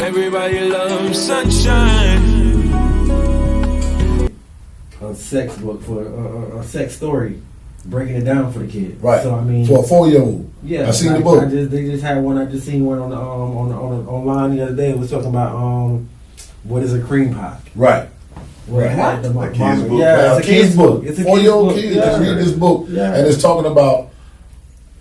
Everybody loves sunshine. A sex book for a sex story, breaking it down for the kid. Right. So I mean, for a 4-year-old. yeah, I seen the book. They just had one. I just seen one on the online the other day. It was talking about what is a cream pie. Right. Well, it had the A kid's book? Yeah, it's a kid's book. It's a 4-year-old kid's kid book. just read this book, Yeah. and it's talking about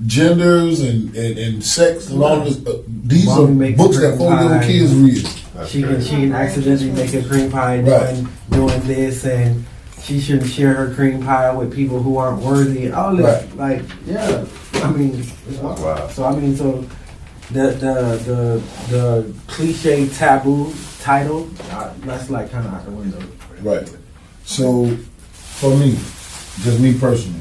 genders and sex and all this. These Mommy are makes books that cream 4-year-old pie. kids read. She can accidentally make a cream pie Right. doing this, and she shouldn't share her cream pie with people who aren't worthy. And all this, like, yeah. I mean, Wow. so I mean, so the cliche taboo title, that's like kind of out the window. Right. So, for me, just me personally,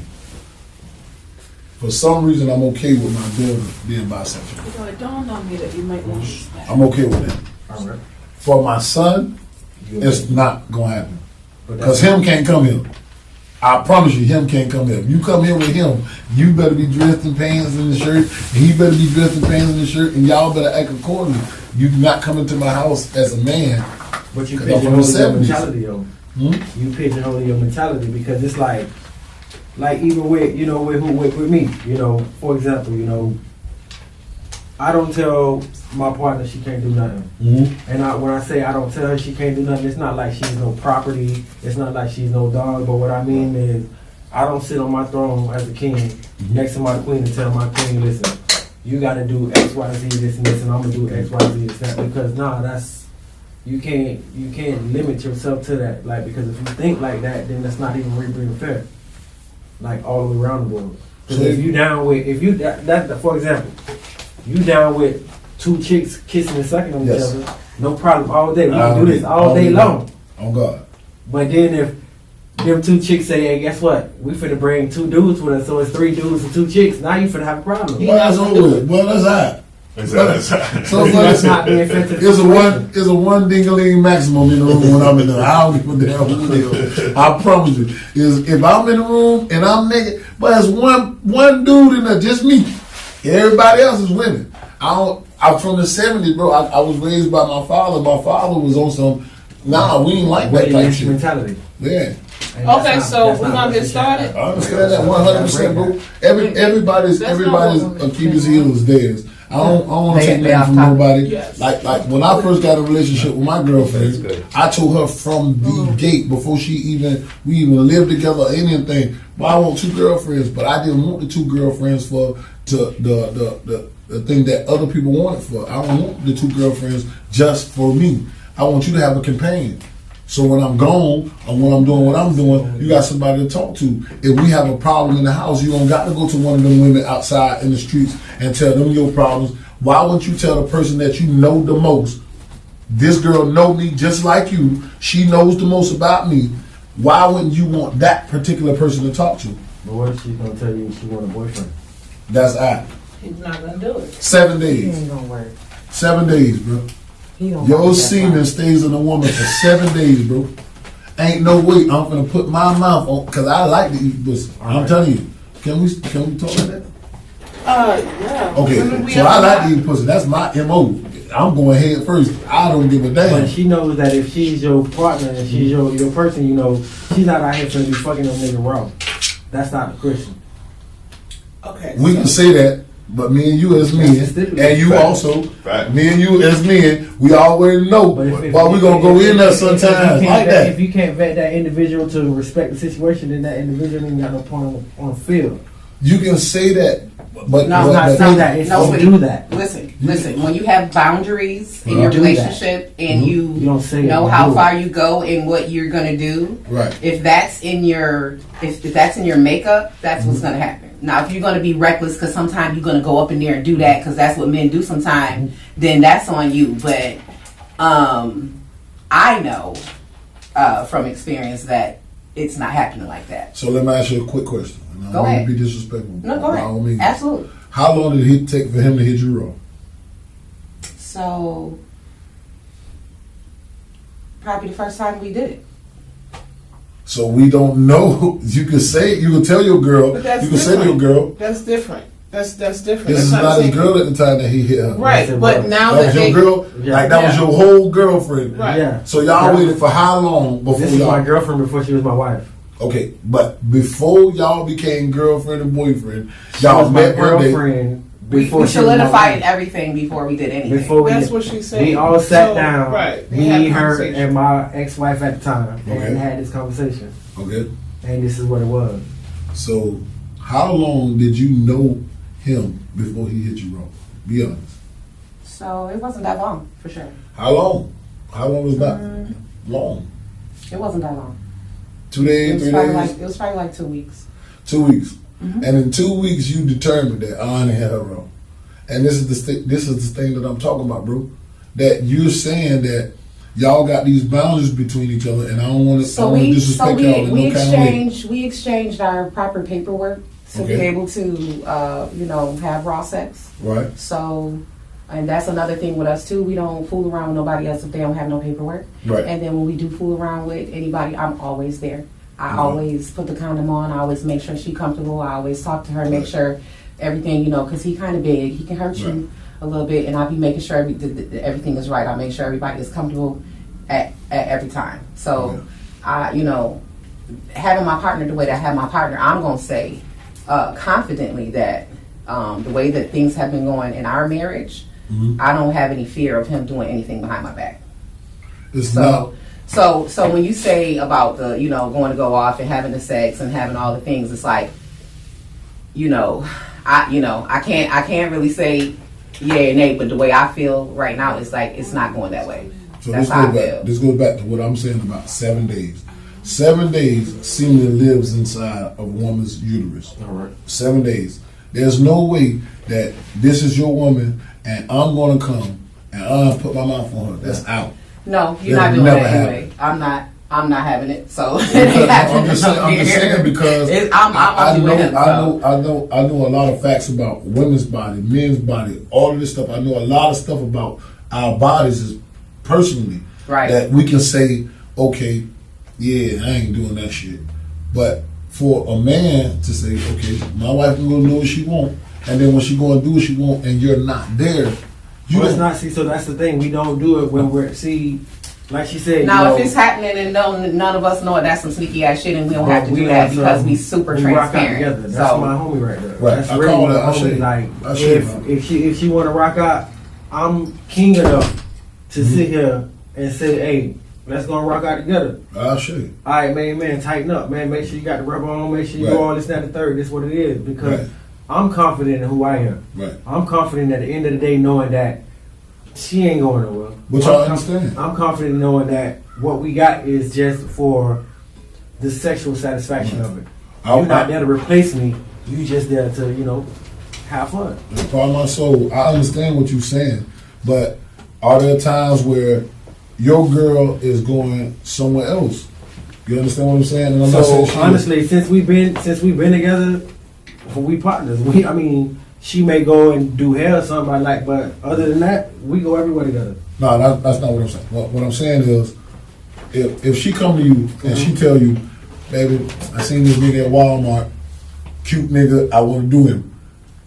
for some reason I'm okay with my daughter being bisexual. You know, it dawned on me that you might want to. I'm okay with that. All right. For my son, it's not gonna happen. But Because him can't come here. I promise you, him can't come here. If you come here with him, you better be dressed in pants and a shirt, and he better be dressed in pants and a shirt, and y'all better act accordingly. You not come into my house as a man. But you 'Cause I'm from pigeonhole the your 70s. mentality, though. Hmm? You pigeonhole your mentality because it's like even with with me, for example, I don't tell my partner she can't do nothing. Mm-hmm. And when I say I don't tell her she can't do nothing, it's not like she's no property. It's not like she's no dog. But what I mean is, I don't sit on my throne as a king next to my queen and tell my queen, listen, you got to do X, Y, Z, this and this, and I'm gonna do X, Y, Z, this, that. Because that's you can't limit yourself to that. Like, because if you think like that, then that's not even really being fair. Like all the way around the world. Because So if you down with for example, you down with two chicks kissing and sucking on Yes. each other, no problem all day. We can do this all day long. Oh God. But then if them two chicks say, hey, guess what? We finna bring two dudes with us, so it's 3 dudes and 2 chicks. Now you finna have a problem. Well, that's over with. Well, that's that. So That's not being fair to the it's a one ding-a-ling maximum in the room when I'm in there. I don't give a damn who it is. I promise you. Is if I'm in the room and I'm naked, but there's one dude in there, just me. Everybody else is women. I'm from the 70s, bro. I was raised by my father. My father was on some. Nah, we ain't like that type shit. mentality. Yeah. And Okay, that's so that's we're not gonna what get she started. I understand that 100%, bro. Everybody's That's not what women Achilles think. heel is theirs. I don't want to take They nothing from off nobody. Yes. Like when I first got a relationship with my That's girlfriend, good. I told her from the gate before we even lived together or anything. Well, I want 2 girlfriends, but I didn't want the 2 girlfriends for the thing that other people wanted for. I don't want the 2 girlfriends just for me. I want you to have a companion. So when I'm gone or when I'm doing what I'm doing, you got somebody to talk to. If we have a problem in the house, you don't got to go to one of them women outside in the streets and tell them your problems. Why wouldn't you tell the person that you know the most? This girl know me just like you. She knows the most about me. Why wouldn't you want that particular person to talk to? But what if she's gonna tell you she want a boyfriend? That's I. He's not gonna do it. 7 He days. ain't gonna work. 7 days, bro. He gonna Your work that semen fine. stays in a woman for 7 days, bro. Ain't no way I'm gonna put my mouth on because I like to eat pussy. I'm telling you. Can we talk about that? Yeah. Okay, Remember so I like to eat pussy. That's my MO. I'm going head first. I don't give a damn. But she knows that if she's your partner and she's your person, she's not out here finna be fucking them nigga raw. That's not the Christian. Okay. We can say that, but me and you as men, and you Fact. also, Fact. me and you as men, we already know But why we gonna go in there sometimes like that. If you can't vet that individual to respect the situation, then that individual ain't got no point on the field. You can say that, but No, It's not but- say that. It's No, don't but- do that. Listen. When you have boundaries in your Do that. relationship and You don't say it, know you how do it. far you go and what you're gonna do, Right. if that's in your makeup, that's what's gonna happen. Now, if you're gonna be reckless because sometimes you're gonna go up in there and do that because that's what men do sometimes, then that's on you. But I know from experience that it's not happening like that. So let me ask you a quick question. And I Go don't want ahead. to be disrespectful. No, go by all ahead. means. Absolutely. How long did it take for him to hit you raw? So, probably the first time we did it. So we don't know. You can say, you can tell your girl, But that's you can say to your different. girl, That's different. That's different. This That's is not not the his same. girl at the time that he hit her. Right, Yes, it but was. now That that was they, your girl? Yeah. Like, that was Yeah. your whole girlfriend? Right. Yeah. So y'all Yeah. waited for how long before This is my y'all... girlfriend before she was my wife. Okay, but before y'all became girlfriend and boyfriend, She y'all was my met one day. girlfriend We before she was my solidified wife. everything before we did anything. Before we that's did- what she's saying. We all sat So, down, right, they had a me, her, conversation. and my ex-wife at the time, Okay. and had this conversation. Okay, And this is what it was. so how long did you know him before he hit you wrong? Be honest. So it wasn't that long, for sure. How long? How long was that? Long. It wasn't that long. 2 days, 3 days, It was probably like 2 weeks. 2 weeks. And in 2 weeks, you determined that I had her wrong. And this is the thing that I'm talking about, bro. That you're saying that y'all got these boundaries between each other, and I don't want to disrespect y'all in no kind of way. We exchanged our proper paperwork to be Okay. able to have raw sex. Right. So, and that's another thing with us too. We don't fool around with nobody else if they don't have no paperwork. Right. And then when we do fool around with anybody, I'm always there. I Mhm. always put the condom on. I always make sure she's comfortable. I always talk to her, make Right. sure everything, because he kind of big. He can hurt Right. you a little bit, and I'll be making sure everything is right. I make sure everybody is comfortable at every time. So, having my partner the way that I have my partner, I'm going to say confidently that the way that things have been going in our marriage, Mhm. I don't have any fear of him doing anything behind my back. It's not. So when you say about the, going to go off and having the sex and having all the things, it's like, I can't really say yay or nay, but the way I feel right now is like it's not going that way. So That's how I feel. this goes back to what I'm saying about 7 days. 7 days seemingly lives inside of a woman's uterus. All right. 7 days. There's no way that this is your woman and I'm going to come and I'm going to put my mouth on her. That's out. No, you're That'll not doing never that happen. anyway. I'm not having it. So I'm just saying because I'm doing it. I know a lot of facts about women's body, men's body, all of this stuff. I know a lot of stuff about our bodies is personally Right. that we can say, okay, yeah, I ain't doing that shit. But for a man to say, okay, my wife can go do what she want, and then when she go and do what she want, and you're not there, you Well, it's don't. not. See, so that's the thing. We don't do it when we're like she said. Now, if it's happening and none of us know it, that's some sneaky ass shit, and we don't Well, have to we do that have because some- we super we rock out transparent. together. That's So my homie right there. Right. That's I really call my that- I homie. should- Like I should, if she want to rock out, I'm king enough to Mm-hmm. sit here and say, hey, let's go and rock out together. I'll show you. All right, man, tighten up, man. Make sure you got the rubber on. Make sure you Right. do all this, that, and the third. This is what it is because Right. I'm confident in who I am. Right. I'm confident at the end of the day knowing that she ain't going nowhere. But y'all understand. I'm confident knowing that what we got is just for the sexual satisfaction of it. You're not there to replace me. You just there to, have fun. Part of my soul, I understand what you're saying, but are there times where your girl is going somewhere else? You understand what I'm saying? And I'm not saying So she honestly, since we've been together, we partners. She may go and do hair or something like, but other than that, we go everywhere together. No, that's not what I'm saying. What I'm saying is, if she come to you and she tell you, baby, I seen this nigga at Walmart, cute nigga, I want to do him,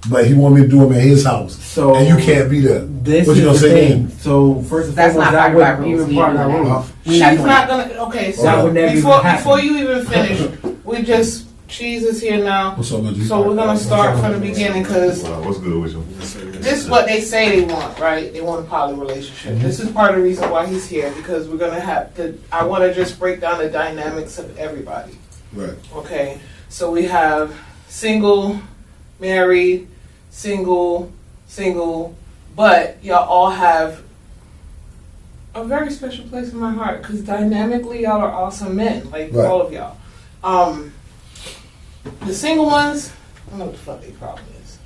but he want me to do him at his house, So and you can't be there. This What you is gonna the say thing. then? So first and That's foremost, not that part of our wouldn't rules. even We part of don't our do that. rules. We're She's not doing not that. gonna. Okay, so That would never even happen. before you even finish, Cheese is here now. What's up, man? G? So we're gonna start from the beginning because What's good with you? this is what they say they want, right? They want a poly relationship. This is part of the reason why he's here because we're gonna have to. I want to just break down the dynamics of everybody. Right. Okay, so we have single, married, single, but y'all all have a very special place in my heart because dynamically y'all are awesome men, like Right. all of y'all. The single ones, I don't know what the fuck their problem is.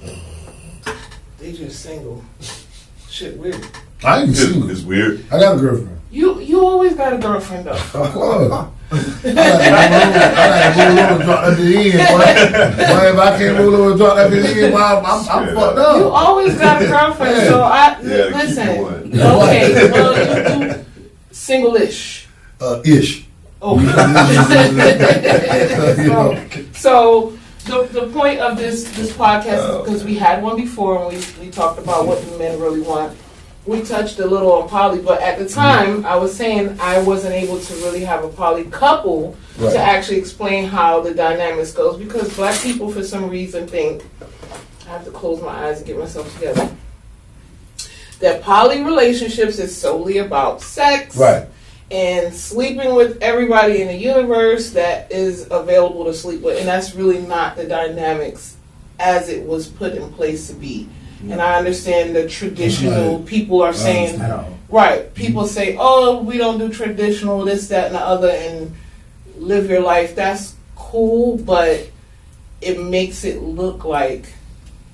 They just single. Shit weird. I ain't single. It's weird. I got a girlfriend. You always got a girlfriend though. Of course. I like to roll over and drop that bitch in, boy. Boy, if I can't roll over and drop that bitch in, boy, I'm fucked You up. always got a girlfriend, so I Yeah, keep listen. going. Okay, well you do single-ish. Ish. Okay. so The point of this podcast, because we had one before and we talked about what the men really want. We touched a little on poly, but at the time I was saying I wasn't able to really have a poly couple to actually explain how the dynamics goes, because black people for some reason think, I have to close my eyes and get myself together, that poly relationships is solely about sex. Right. And sleeping with everybody in the universe that is available to sleep with. And that's really not the dynamics as it was put in place to be. And I understand the traditional people are saying, right, people say, oh, we don't do traditional, this, that, and the other, and live your life. That's cool, but it makes it look like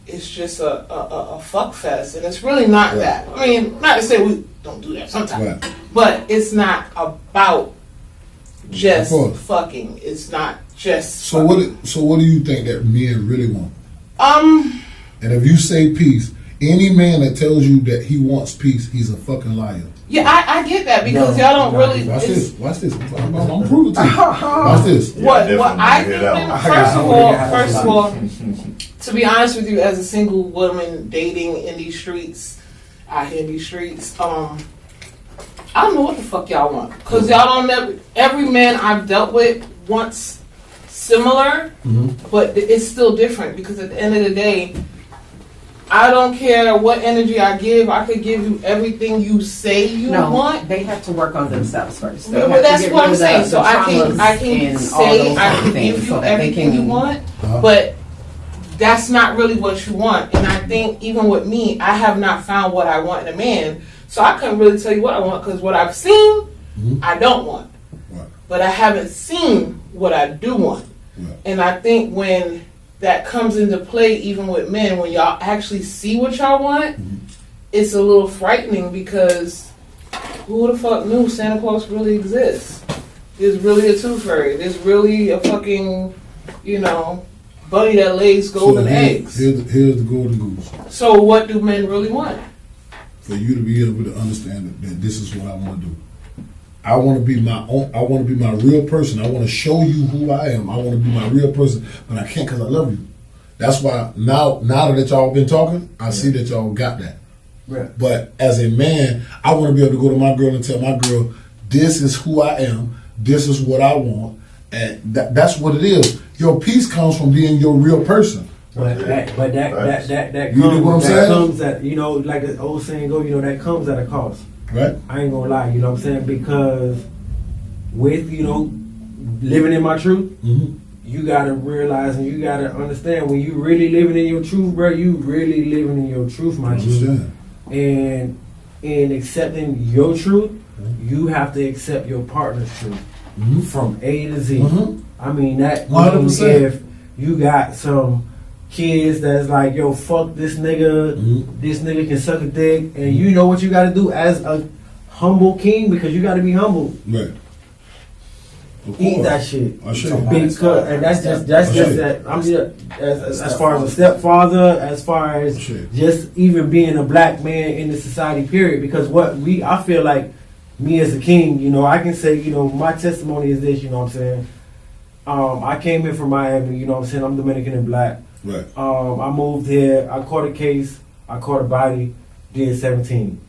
it's just a fuck fest. And it's really not that. I mean, not to say we don't do that sometimes. Right. But it's not about just fucking. It's not just. So what do you think that men really want? And if you say peace, any man that tells you that he wants peace, he's a fucking liar. Yeah, I get that, because y'all don't really. Watch this. I'm proving to you. Watch this. What I think. First of all, to be honest with you, as a single woman dating in these streets, out here in these streets, I don't know what the fuck y'all want, because y'all don't never. Every man I've dealt with wants similar, but it's still different, because at the end of the day, I don't care what energy I give. I could give you everything you say you want. They have to work on themselves first. Well, that's what I'm saying. So I can say I can give you everything you want, but that's not really what you want. And I think even with me, I have not found what I want in a man. So I couldn't really tell you what I want, because what I've seen, I don't want. Right. But I haven't seen what I do want. Right. And I think when that comes into play, even with men, when y'all actually see what y'all want, it's a little frightening, because who the fuck knew Santa Claus really exists? There's really a tooth fairy. There's really a fucking, bunny that lays golden eggs. Here's the golden goose. So what do men really want? For you to be able to understand that this is what I want to do. I want to be my own. I want to be my real person. I want to show you who I am. I want to be my real person, but I can't, because I love you. That's why now that y'all been talking, I see that y'all got that. Right. But as a man, I want to be able to go to my girl and tell my girl, this is who I am. This is what I want, and that's what it is. Your peace comes from being your real person. But that you know what I'm saying? Comes at, like the old saying go, that comes at a cost. Right. I ain't gonna lie, you know what I'm saying? Because with, living in my truth, you gotta realize and you gotta understand, when you really living in your truth, bro, you really living in your truth, my G. And in accepting your truth, you have to accept your partner's truth from A to Z. I mean, that 100%. If you got some kids that's like, yo, fuck this nigga, this nigga can suck a dick, and you know what you gotta do as a humble king, because you gotta be humble. Right. Eat that shit. Big cut, and that's just that. I'm just as far as a stepfather, as far as just even being a black man in the society, period. Because I feel like me as a king, I can say, my testimony is this, you know what I'm saying? I came in from Miami, you know what I'm saying? I'm Dominican and black. Right. I moved here. I caught a case. I caught a body. Did 17.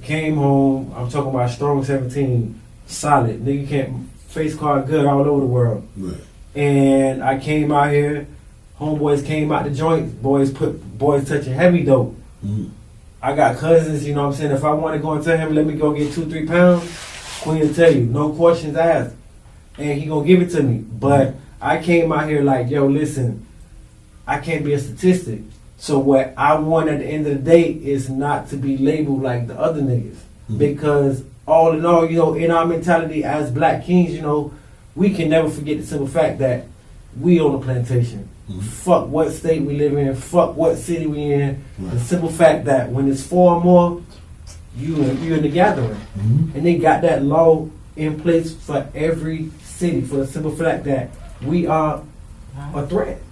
Came home. I'm talking about strong 17. Solid. Nigga can't face card good all over the world. Right. And I came out here. Homeboys came out the joint. Boys touching heavy dope. I got cousins. You know what I'm saying? If I want to go and tell him, let me go get 2-3 pounds, Queen will tell you, no questions asked, and he gonna give it to me. But I came out here like, yo, listen. I can't be a statistic. So what I want at the end of the day is not to be labeled like the other niggas. Because all in all, in our mentality as black kings, we can never forget the simple fact that we own a plantation. Fuck what state we live in, fuck what city we in. The simple fact that when it's 4 or more, you in the gathering. And they got that law in place for every city, for the simple fact that we are a threat.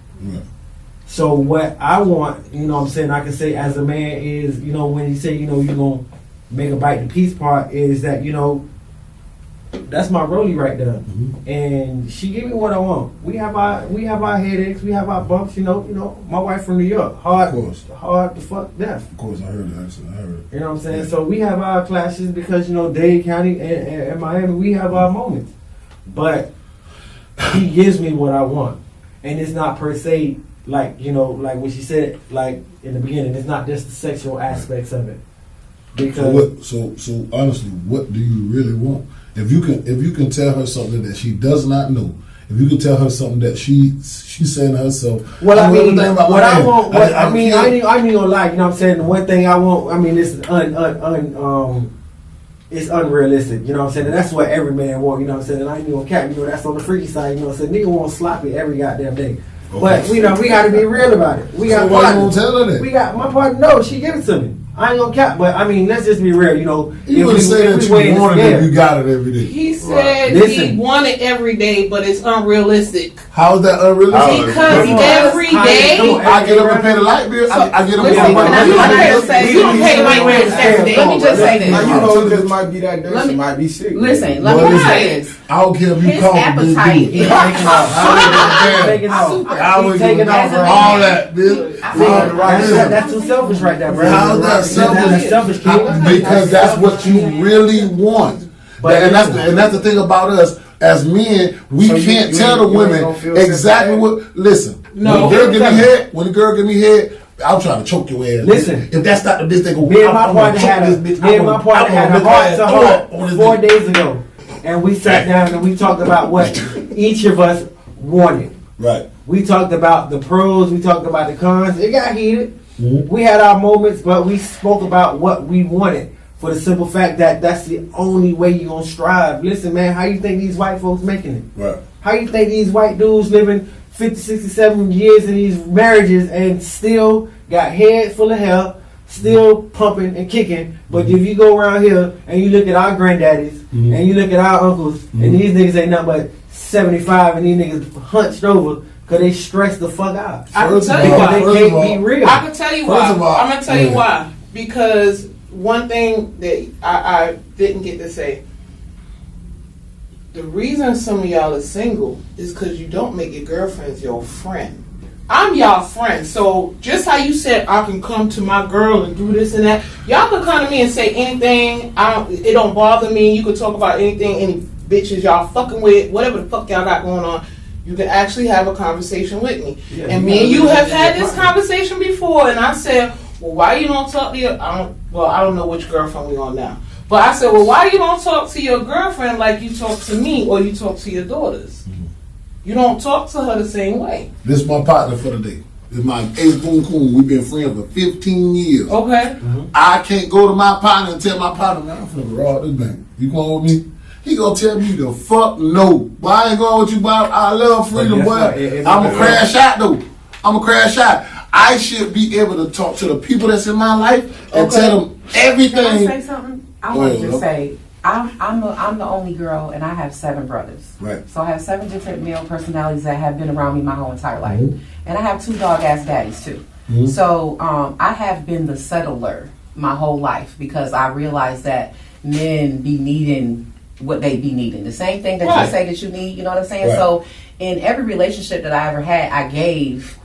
So what I want, I can say as a man is, when you say, you're going to make a bite the peace part, is that, That's my rollie right there, Mm-hmm. and she give me what I want. We have our headaches, we have our bumps. You know. My wife from New York, hard to fuck death. Of course, I heard that. I heard it. You know what I'm saying? Yeah. So we have our clashes because Dade County and Miami, we have our moments. But he gives me what I want, and it's not per se like like when she said like in the beginning. It's not just the sexual aspects of it. Because So honestly, what do you really want? If you can tell her something that she does not know, if you can tell her something that she's saying to herself. Well, I mean, everything about what my I man. want, I ain't gonna lie. You know what I'm saying? The one thing I want, I mean, it's it's unrealistic. You know what I'm saying? And that's what every man want. You know what I'm saying? And I ain't gonna cap. That's on the freaky side. You know what I'm saying? Nigga want sloppy every goddamn day. Okay. But we got to be real about it. We So got why you partners. gonna tell her that? We got my partner. No, she give it to me. I ain't gonna cap. But I mean, let's just be real. You would say that you wanted it, you got it every day. He said Listen. he wanted every day, but it's unrealistic. How is that unrealistic? Because every day. I get up and pay the light bill. I get up and Listen, pay my now you gotta say- You don't pay light bills every day. Let me just say this. Now, you know, it just might be that day. Let She me- might be sick. Listen, Well, let me listen, say this. I don't care if you His call me. appetite is Taking off. I was Taking doing off. all that, bitch. That's too selfish right there, bro. How's that selfish? That's selfish, kid. Because that's what you really want. But and that's the thing about us as men. We So you- can't you tell ain't- the you ain't women gonna feel exactly sympathetic? what. Listen, No. when the girl give me head, I'm trying to choke your ass. Listen. if that's not the bitch, they go. Me and my I'm gonna partner choke had this bitch. me and my partner had a heart to heart on this 4 bitch. days ago, and we sat down and we talked about what each of us wanted. Right. We talked about the pros, we talked about the cons. It got heated. Mhm. We had our moments, but we spoke about what we wanted for the simple fact that that's the only way you're gonna strive. Listen, man, how you think these white folks making it? Right. How you think these white dudes living 50, 67 years in these marriages and still got head full of hair, still pumping and kicking? But if you go around here and you look at our granddaddies and you look at our uncles, and these niggas ain't nothing but 75, and these niggas hunched over because they stressed the fuck out. I can First tell of you all, why. They first can't of all- be real. I can tell you First why. of all, I'm gonna tell you yeah. why. Because one thing that I didn't get to say. The reason some of y'all are single is because you don't make your girlfriends your friend. I'm y'all friend, so just how you said I can come to my girl and do this and that, y'all can come to me and say anything. It don't bother me. You can talk about anything, any bitches y'all fucking with, whatever the fuck y'all got going on. You can actually have a conversation with me. Yeah, and you me and gotta you really have get had your this partner. conversation before, and I said, well, why you don't talk to your? I don't know which girlfriend we on now. But I said, well, why you don't talk to your girlfriend like you talk to me or you talk to your daughters? You don't talk to her the same way. This is my partner for the day. This is my Ace Boon Coon. We've been friends for 15 years. Okay. I can't go to my partner and tell my partner, man, I'm finna rob this bank. You going with me? He gonna tell me the fuck no. Boy, I ain't going with you, boy. I love freedom, But boy. guess what? I'ma crash out though. I'ma crash out. I should be able to talk to the people that's in my life and Okay. tell them Can I everything. say something? I Go want ahead, to love. say I'm the only girl, and I have 7 brothers. Right. So I have 7 different male personalities that have been around me my whole entire life, Mhm. and I have 2 dog ass daddies too. Mhm. So I have been the settler my whole life because I realized that men be needing what they be needing. The same thing that Right. you say that you need. You know what I'm saying? Right. So in every relationship that I ever had, I gave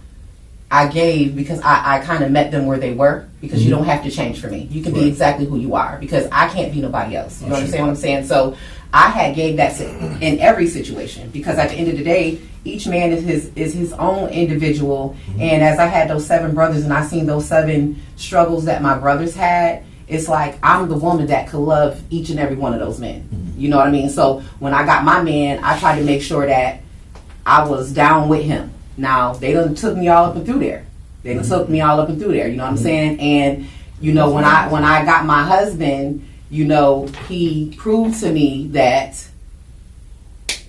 because I kind of met them where they were because you don't have to change for me. You can Right. be exactly who you are because I can't be nobody else. You know I what see. I'm saying? So I had gave that in every situation because at the end of the day, each man is his own individual. And as I had those 7 brothers and I seen those 7 struggles that my brothers had, it's like I'm the woman that could love each and every one of those men. You know what I mean? So when I got my man, I tried to make sure that I was down with him. Now they done took me all up and through there. They done took me all up and through there. You know what I'm saying? And you know when I got my husband, you know he proved to me that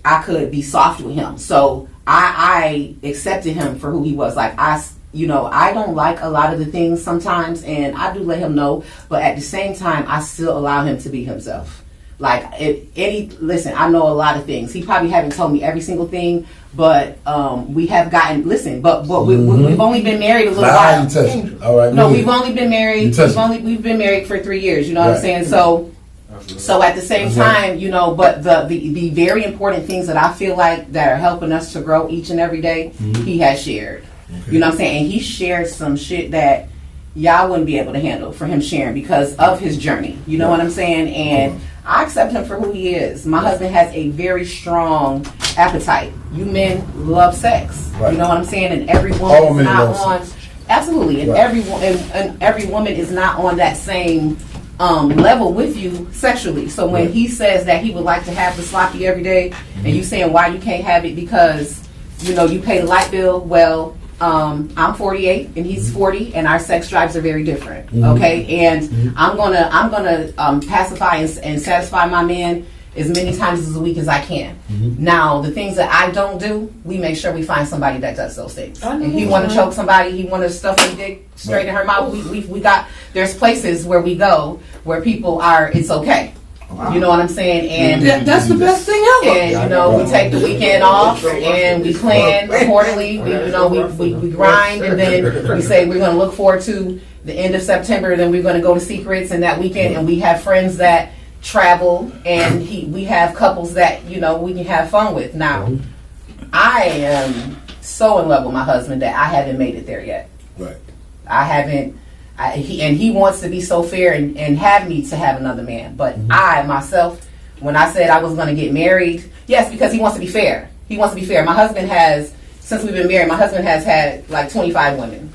I could be soft with him. So I accepted him for who he was. Like I don't like a lot of the things sometimes, and I do let him know. But at the same time, I still allow him to be himself. Like listen, I know a lot of things. He probably haven't told me every single thing, but we have gotten but we've only been married a little Now while. you touch it. All right. No, go we've ahead. only been married. You touch it. We've been married for 3 years. You know what I'm Right. saying? So So at the same time, you know, but the very important things that I feel like that are helping us to grow each and every day, he has shared. You know what I'm saying? And he shared some shit that y'all wouldn't be able to handle for him sharing because of his journey. You know what I'm saying? And I accept him for who he is. My husband has a very strong appetite. You men love sex. Right. You know what I'm saying? And every All woman is men not love on. sex. Absolutely, and Right. every woman is not on that same level with you sexually. So when he says that he would like to have the sloppy every day, and you saying why you can't have it because you know you pay the light bill, well, I'm 48 and he's 40, and our sex drives are very different. Okay, and I'm gonna pacify and satisfy my man as many times as a week as I can. Now, the things that I don't do, we make sure we find somebody that does those things. If he want to choke somebody, he want to stuff his dick straight in her mouth. We got, there's places where we go where people are, it's okay. You know what I'm saying? And That's the best thing ever. and you know, we take the weekend off and we plan accordingly. We grind, and then we say we're going to look forward to the end of September. Then we're going to go to Secrets and that weekend, and we have friends that travel, and we have couples that you know we can have fun with. Now, I am so in love with my husband that I haven't made it there yet. Right. I haven't. He wants to be so fair and have me to have another man. But I myself, when I said I was going to get married, yes, because he wants to be fair. He wants to be fair. My husband has, since we've been married, my husband has had like 25 women.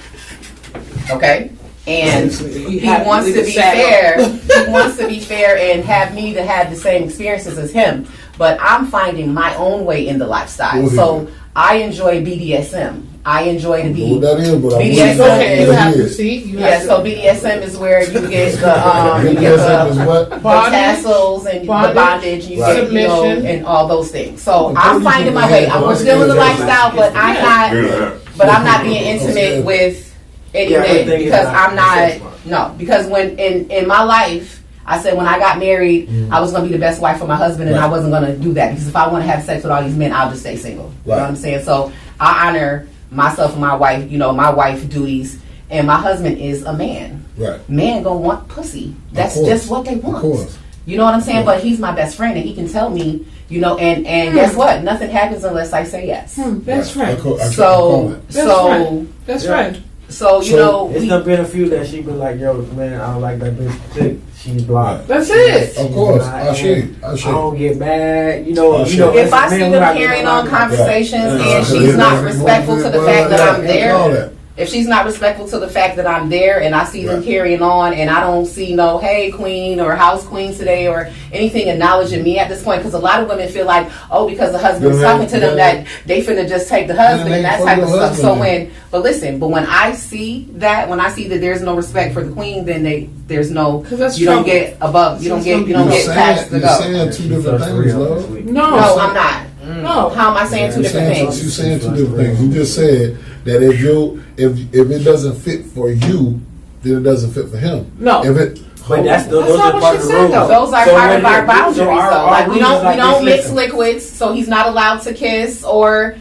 Okay? And he wants to be fair. He wants to be fair and have me to have the same experiences as him. But I'm finding my own way in the lifestyle. So I enjoy BDSM. I enjoy to be What that is, but BDSM. Okay, you have to see. You Yeah, have so to. BDSM is where you get the BDSM is what? the Bondage, tassels and the bondage, you Right. get, you know, Submission. and all those things. So Well, I'm you finding my can way. have We're those still in the things. lifestyle, but I'm not being intimate with any Yeah, man everything is because not I'm sex, not. No, because when in my life. I said when I got married, I was going to be the best wife for my husband, and I Right. wasn't going to do that because if I want to have sex with all these men, I'll just stay single. You know Right. what I'm saying? So I honor myself and my wife, you know, my wife duties, and my husband is a man. Right. Men gonna want pussy. That's course. just what they Of want. course. You know what I'm saying? Yeah. But he's my best friend, and he can tell me, you know, and guess what? Nothing happens unless I say yes. That's right. I call So it. That's so right. That's Yeah. right. so you So, know It's we, done been a few that she been like, yo, man, I don't like that bitch thick. She's blocked. That's it. Of course. Not- I see. I see. I don't get mad. You know, I you know. if I as a see man, them we gotta carrying get on along. conversations Yeah. and Yeah. she's not Yeah. respectful to the Well, fact that I'm all there. that. If she's not respectful to the fact that I'm there and I see them Right. carrying on and I don't see no, hey, queen or house queen today or anything acknowledging me at this point, because a lot of women feel like, oh, because the husband's Yeah, talking to them yeah. that they finna just take the husband Yeah, and that they type of fuck the stuff. So husband, when I see that, when I see that there's no respect for the queen, then there's no, 'Cause that's you don't trouble. get above, you don't get You're past the saying, go. you're saying two She different fucked things, real love. this week. No. No, I'm not. No. How am I saying two different things? You're saying two different things. You just said that if it doesn't fit for you, then it doesn't fit for him. No. If it But those not are what part she of the said, rules. though. Those are So part when of our you- boundaries, so though. our Like we rules don't is like we don't this, mix listen. liquids, so he's not allowed to kiss or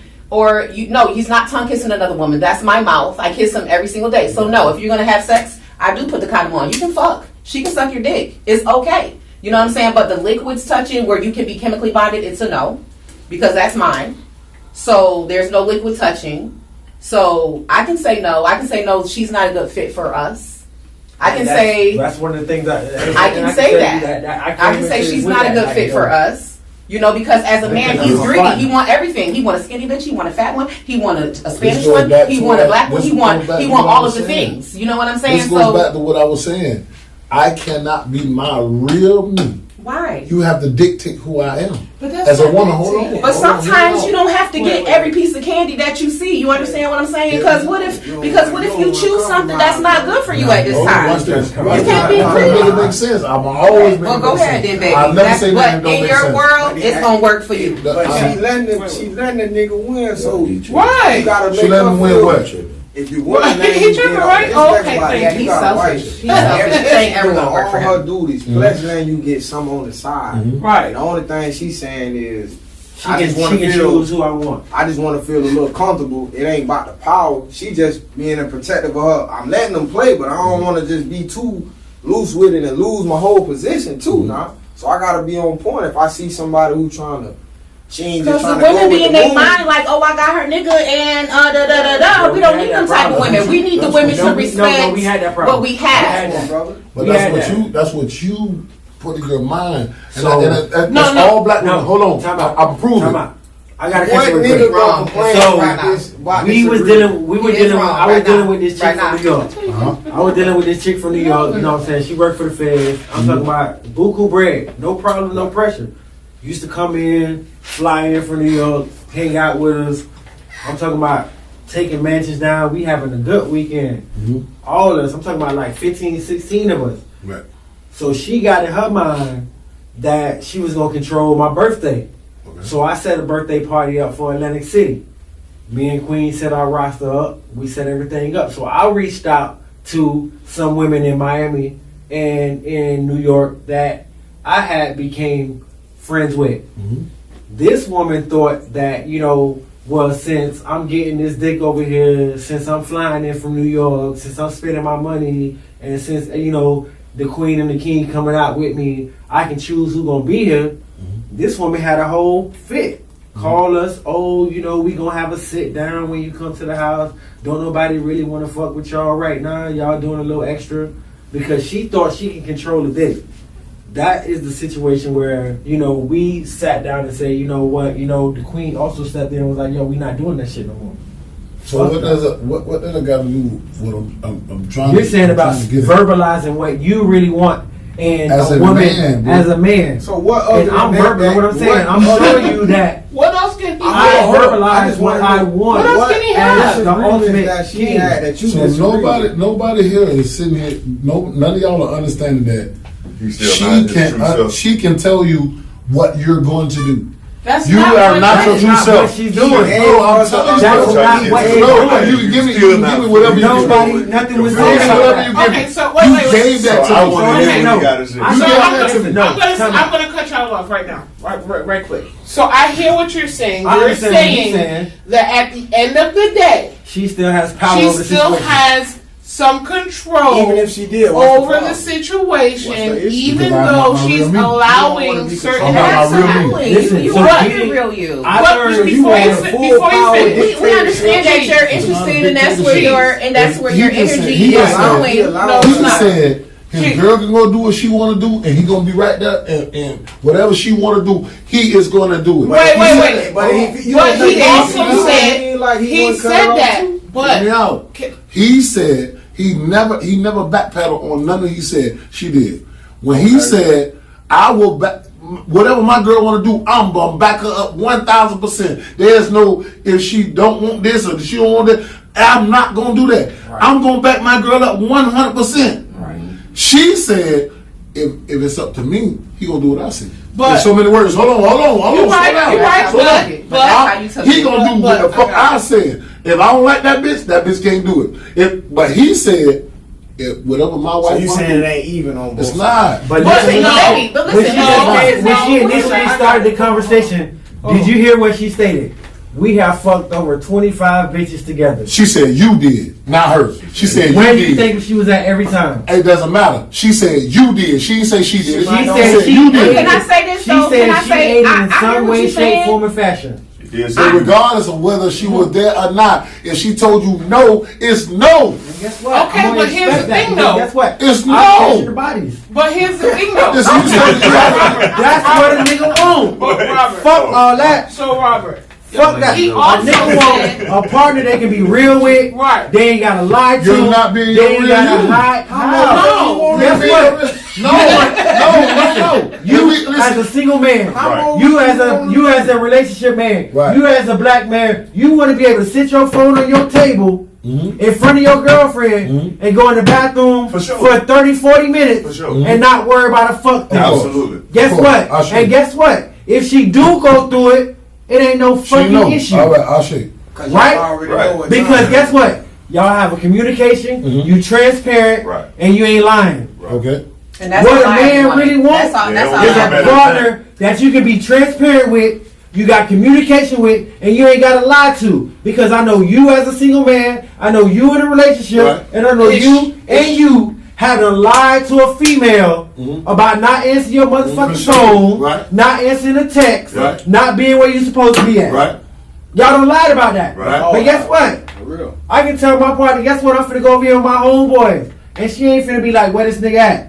he's not tongue kissing another woman. That's my mouth. I kiss him every single day. So no, if you're gonna have sex, I do put the condom on. You can fuck. She can suck your dick. It's okay. You know what I'm saying? But the liquids touching where you can be chemically bonded, it's a no, because that's mine. So there's no liquid touching. So I can say no. I can say no. She's not a good fit for us. I can say. That's one of the things I can say that. I can say she's not a good fit for us. You know, because as a man, he's greedy. He want everything. He want a skinny bitch. He want a fat one. He want a Spanish goes one. back He to want a what- black one. this He want goes back to all what I of was the saying. things. You know what I'm saying? This goes back to what I was saying. I cannot be my real me. Why? You have to dictate who I am. But that's As a not woman, dictating. hold on. But sometimes you don't have to get every piece of candy that you see. You understand what I'm saying? Because what if you choose something that's not good for you at this Hold on, watch time? this. You Watch can't this. be I greedy. make it make sense. I'm always Well, make go it make ahead then, sense. baby. I'll never That's say what nothing that don't in make your sense. world it's gonna work for you. But But I- she letting the nigga win, so Why? you gotta make She let her him win feel- what? If you want to He tripping, right? Oh, okay, Yeah, he's selfish. He's selfish. It ain't ever gonna work for all her him. duties, plus letting you get some on the side. Right. The only thing she's saying is, She I can, just want she to can feel. choose who I want. I just want to feel a little comfortable. It ain't about the power. She just being a protective of her. I'm letting them play, but I don't want to just be too loose with it and lose my whole position too. Now, So I gotta be on point if I see somebody who trying to change. Because the trying to go women with be in the their mood. mind like, oh, I got her nigga and We don't need them type of women. We need the women to respect we had that problem. what we have. that. brother. But We had that's what you put in your mind. And, So- that's No, no. all black women. Hold on. Time out. I'm proving. Time out. I gotta One catch you real nigga quick. gonna complain So, about this. about We this was agreement. dealing. We were It is dealing. wrong I was right dealing now. with this chick Right from now. New York. Uh-huh. I was dealing with this chick from New York. You know what I'm saying? She worked for the feds. I'm talking about buku bread. No problem, no pressure. Used to come in, fly in from New York, hang out with us. I'm talking about taking mansions down. We having a good weekend. Mhm. All of us. I'm talking about like 15, 16 of us. Right. So she got in her mind that she was gonna control my birthday. Okay. So I set a birthday party up for Atlantic City. Me and Queen set our roster up. We set everything up. So I reached out to some women in Miami and in New York that I had became friends with. Mhm. This woman thought that, well, since I'm getting this dick over here, since I'm flying in from New York, since I'm spending my money, and since, the Queen and the King coming out with me, I can choose who's gonna be here. This woman had a whole fit. Call us, we gonna have a sit down when you come to the house. Don't nobody really want to fuck with y'all right now. Y'all doing a little extra because she thought she can control the dick. That is the situation where we sat down and said, the Queen also stepped in and was like, yo, we not doing that shit no more. So what does it got to do with I'm trying? You're saying about trying to get it. verbalizing what you really want and As a a woman man, bro. as a man. So what other And I'm than that- what I'm saying. I'm showing you that What else can he I have? hold on. I verbalize just what wanna I know want. What else can he have? As the Disagreements ultimate that she king. had that you So disagree with. nobody here is sitting here. None of y'all are understanding that He's still not his true self. she can tell you what you're going to do. That's You not are what not that your is. true Not self. what she's doing. No, I'm telling you. That's not what she's No, doing. you can give me whatever you Nobody, give me. nothing was You give me said. whatever you give me. Okay, so You wait. gave that So I to want me. to hear no. what he got to say. I- You So gave I'm that to me. No, gonna cut y'all off right now, right quick. So I hear what you're saying. I You're understand what you're saying saying. that at the end of the day, She still has power she over the still situation. has some control Even if she did, what's over the the problem? situation, What's the issue? even Because I'm though not she's real me. allowing I'm certain not real me. Absolutely. Listen, You so want you- the real you. I But learned before you you want fin- full before you power. finish- We understand that you're It's not interested and that's where dictatorship. your He just said- energy he is just said- going. he allowed- No, He it's not. said his girl can go do what she want to do, and he gonna be right there, and whatever she want to do, he is gonna do it. Wait. But he also said he said that, but No, he said he never backpedaled on nothing he said. She did. When he said, "I will back whatever my girl want to do, I'm gonna back her up 1,000%." There's no if she don't want this or she don't want that. I'm not gonna do that. I'm gonna back my girl up 100%. She said, if it's up to me, he gonna do what I say. But- in so many words. Hold on. You're right, slow down. you're right, Slow down. but that's how you took He it. gonna do what the fuck I said. If I don't like that bitch can't do it. But he said, if whatever my wife So you want saying to it do, ain't even on both it's sides? not. But But listen, no. Baby, but when listen, she, no, when she no, initially I started the conversation, did you hear what she stated? We have fucked over 25 bitches together. She said you did, not her. She said Where you do you did. think she was at every time? It doesn't matter. She said you did. She didn't say she did. She said she you did. did. Can I say this She though? said Can I she say ate it I in hear some what way, you're shape, saying? form, or fashion. He did So say regardless of whether she was there or not, if she told you no, it's no. And guess what? Okay, I'm gonna but here's expect the that thing, because though. Guess what? It's I no. capture the bodies. But here's the thing though. This you said That's what a nigga want. But Robert, Fuck all that. so Robert, Fuck that. He A also nigga said- want a partner they can be real with. Right. They ain't gotta lie to. You're not being They your ain't real gotta you. hide. No. Guess what? No. You Listen. as a single man, Right. you as a relationship man, Right. you as a black man, you want to be able to sit your phone on your table in front of your girlfriend and go in the bathroom For sure. for 30, 40 minutes For sure. and not worry about a fuck thing. Absolutely. Guess Of course. what? I'll show And you. guess what? If she do go through it, it ain't no She fucking know. issue. All right, I'll show you. Cause Right? y'all already Right. know what Because time guess it is. what? Y'all have a communication, you transparent, Right. and you ain't lying. Okay. And that's What all a I man want. really wants That's all. Yeah, That's it all. Is was I a better want. partner that you can be transparent with, you got communication with, and you ain't gotta lie to. Because I know you as a single man, I know you in a relationship, Right. and I know you and you had to lie to a female about not answering your motherfucking phone, Right. not answering a text, Right. not being where you're supposed to be at. Right. Y'all don't lie about that. Right. But guess what? For real. I can tell my partner, guess what? I'm finna go over here with my homeboys. And she ain't finna be like, where this nigga at?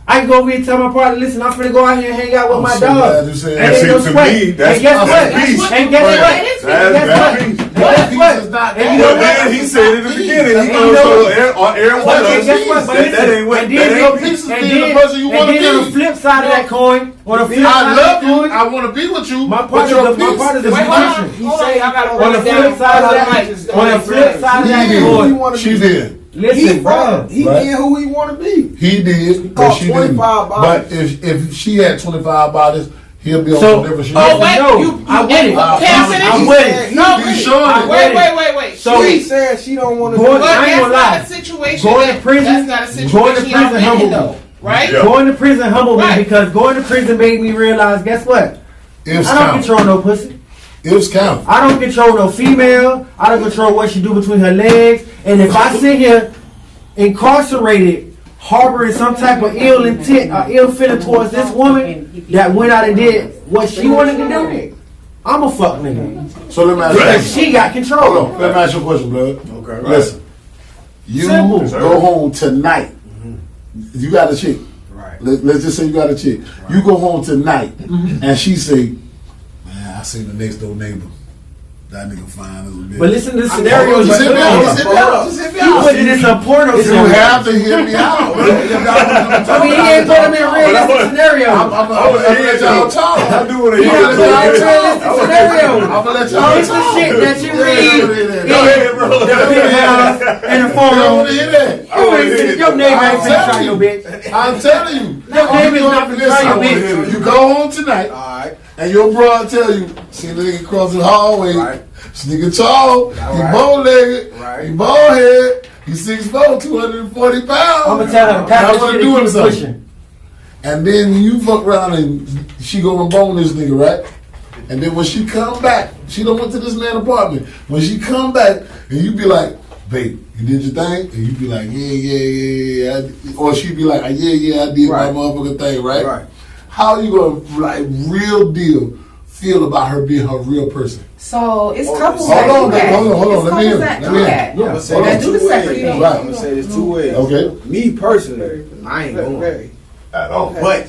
I can go over here and tell my partner, listen, I'm finna go out here and hang out with I'm my so dog. glad you said And that. ain't See, no to sweat. me, that's And guess what? peace. And guess what? That is And guess what? peace. And That guess peace what? is not And you that. know But what? then he said in the beginning, And he you goes know so what? Aaron And Waters. guess what? But That ain't what. and That then, ain't peace is and being the then, person you and wanna then on the be. flip side of that coin, on the flip I side of love that you. coin, I want to be with you. my but partner's your a peace. magician. Wait, hold on. Hold on. I gotta On the write it down. flip side of that, on the flip side of He that did. coin, She did. listen, bro. He Right. being who he want to be. He did, but caught she didn't. 25 But if she had 25 bodies, he'll be on So- some different shit. Oh, wait. No, You I win it. Can I finish? I win it. No, He wait. showing it. Wait. So- She said she don't want to Going- do I But ain't that's gonna lie. not a situation. Going to prison- That's not a going to situation y'all prison in humbled though, me. right? Yeah. Going to prison humbled me Right. because going to prison made me realize, guess what? Ifs I don't count. control no pussy. Ifs count. I don't control no female. I don't control what she do between her legs. And if I sit here incarcerated, harboring some type of ill intent or ill feeling towards this woman that went out and did what she wanted to do, I'm a fuck nigga. So let me ask Because you. she got Hold control. on. Let me ask you a question, brother. Okay. Listen. You Simple. go home tonight. You got a chick. Right. Let's just say you got a chick. You go home tonight, and she say, "Man, I seen the next door neighbor. That nigga fine as a bitch." But listen to the scenario you Just put sit down, on. sit down, just sit You down. put it in some porno You scenario. have to hear me out. I mean, he ain't put him in realistic scenario. I'm gonna let y'all talk. I do want to He hear not put him in it. realistic scenario. I'm gonna let y'all It's the talk. shit that you read Go ahead, bro. in the penthouse and the I don't phone. want to hear that. Your neighbor ain't I'm finna try telling your you. bitch. I'm telling you. Your neighbor's not finna try your Listen, bitch. you go home tonight, Alright. and your brother tell you, see the nigga cross the hallway. Right. This nigga tall, he Right. bow-legged, Right. he bald-head, he 6'4", 240 pounds. I'm gonna tell her to I pack wanna this shit do and him keep something. pushing. And then you fuck around and she go and bone this nigga, right? And then when she come back, she done went to this man's apartment. When she come back, and you be like, babe, you did your thing? And you be like, yeah. Or she be like, yeah, I did Right. my motherfucking thing, right? Right. How you gonna, like, real deal feel about her being her real person? So it's couples Hold that on, do that. hold on. It's Let me couples hear. that Let do me hear. that. I'm gonna say Hold this on. Do the two separate ways. thing. Right. I'm gonna say this two ways. Okay. Me personally, I ain't going. At all. But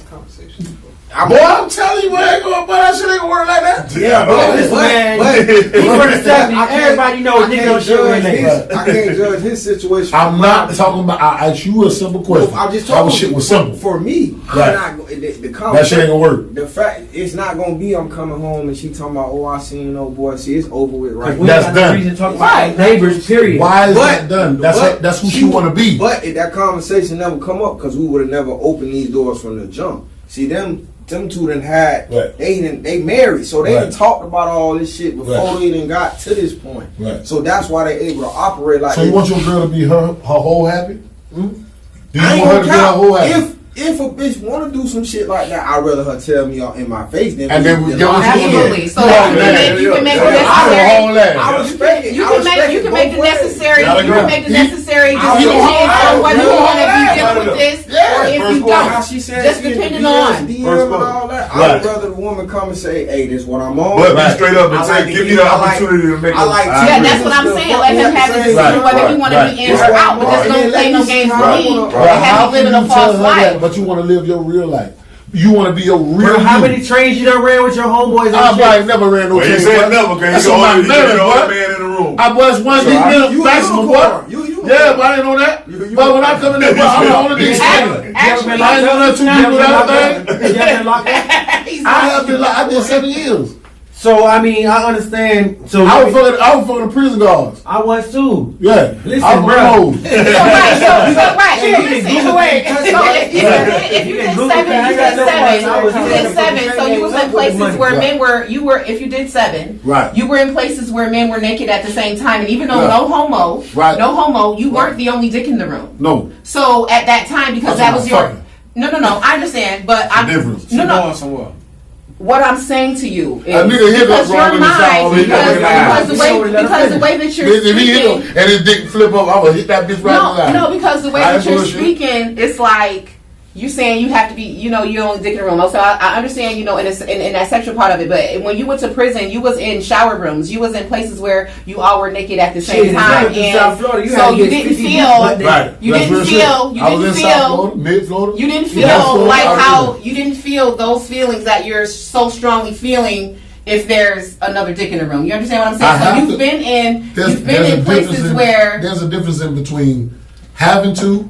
Boy, I'm telling you, I ain't gonna, but that shit ain't gonna work like that. yeah, This man, he from the 70s. Everybody know nigga don't shit with judge niggas. I can't judge his situation. I'm not talking about, I asked you a simple question. I just That told was you. shit was simple. For me, Right. I'm not. The That shit ain't conversation. gonna work. The fact it's not gonna be. I'm coming home and she talking about, oh, I seen no boy. See, it's over with right We now. That's got no done. reason to talk about neighbors, period. Why is But- that done? but That's who she want to be. But that conversation never come up because we would have never opened these doors from the jump. See them two done had Right. they married, so they done Right. talked about all this shit before Right. they done got to this point. Right. So that's why they able to operate like So you this. want your girl to be her whole happy? Do you I ain't want her gonna to be her whole count. happy? If a bitch want to do some shit like that, I'd rather her tell me in my face than And then we get what you Absolutely. So Yeah, you can make yeah, the yeah. I necessary. don't that. I respect it. You I can respect make it you can both make the ways. necessary Gotta you go. can make the necessary I decision don't hold on whether you that. want to Yeah. be dealing with this Yeah. or if First you one. How don't. she said Just she in depending DMs, on. DM and all that. Right. I'd rather the woman come and say, "Hey, this is what I'm on." But be Right. straight up and I say, like give to me hear- the I like- opportunity to make I like it. to- Yeah, that's what I'm saying. Let him have his decision whether he want to be in or out. But just don't play no games with me and have me living a false life. But you want to live your real life. You want to be your real Bro, how you. many trains you done ran with your homeboys and I shit? probably never ran no Well, you chain, said boy. never, because That's you're on my the marriage, only boy. man in the room. I was one big you maximum, boy. unicorn. You unicorn. Yeah, but I didn't know that. You But when I come in there, bro, I'm the only big Actually, standing. I ain't know that two You ever people been that locked thing. up? You ever been locked up? he's I have been like, I did 7 years. So I mean, I understand. So I was fucking the prison guards. I was too. Yeah. Listen, I was bro. remote. So right. Hey, So you listen. can Google it. So if you did seven, I you got did no seven. problem. I was You saying did seven. So you was in places where men were. You were. If you did seven, Right. you were in places where men were naked at the same time, and even though Yeah. no homo, Right. no homo, you weren't the only dick in the room. No. So at that time, because That's that was what I'm your. talking. No. I understand, but I'm difference. No. Going somewhere. What I'm saying to you is A nigga hit because up wrong your in the shower, mind, he never because the got way that you're If he hit him speaking, and his dick flip up, I would hit that bitch right in the eye. no, because the way I that you're bullshit. speaking, it's like you saying you have to be, you know, you only dick in the room. So I understand, you know, in that sexual part of it. But when you went to prison, you was in shower rooms, you was in places where you all were naked at the same Shit, time, exactly. South Florida, you so had to you get didn't 50 feel, Right. you That's didn't real shit. feel, you I was didn't in South feel. Florida, Mid Florida. You didn't feel Yeah, Florida, like I was how in. you didn't feel those feelings that you're so strongly feeling if there's another dick in the room. You understand what I'm I saying? So have you've to- been in There's you've been a in places difference where there's a difference in between having to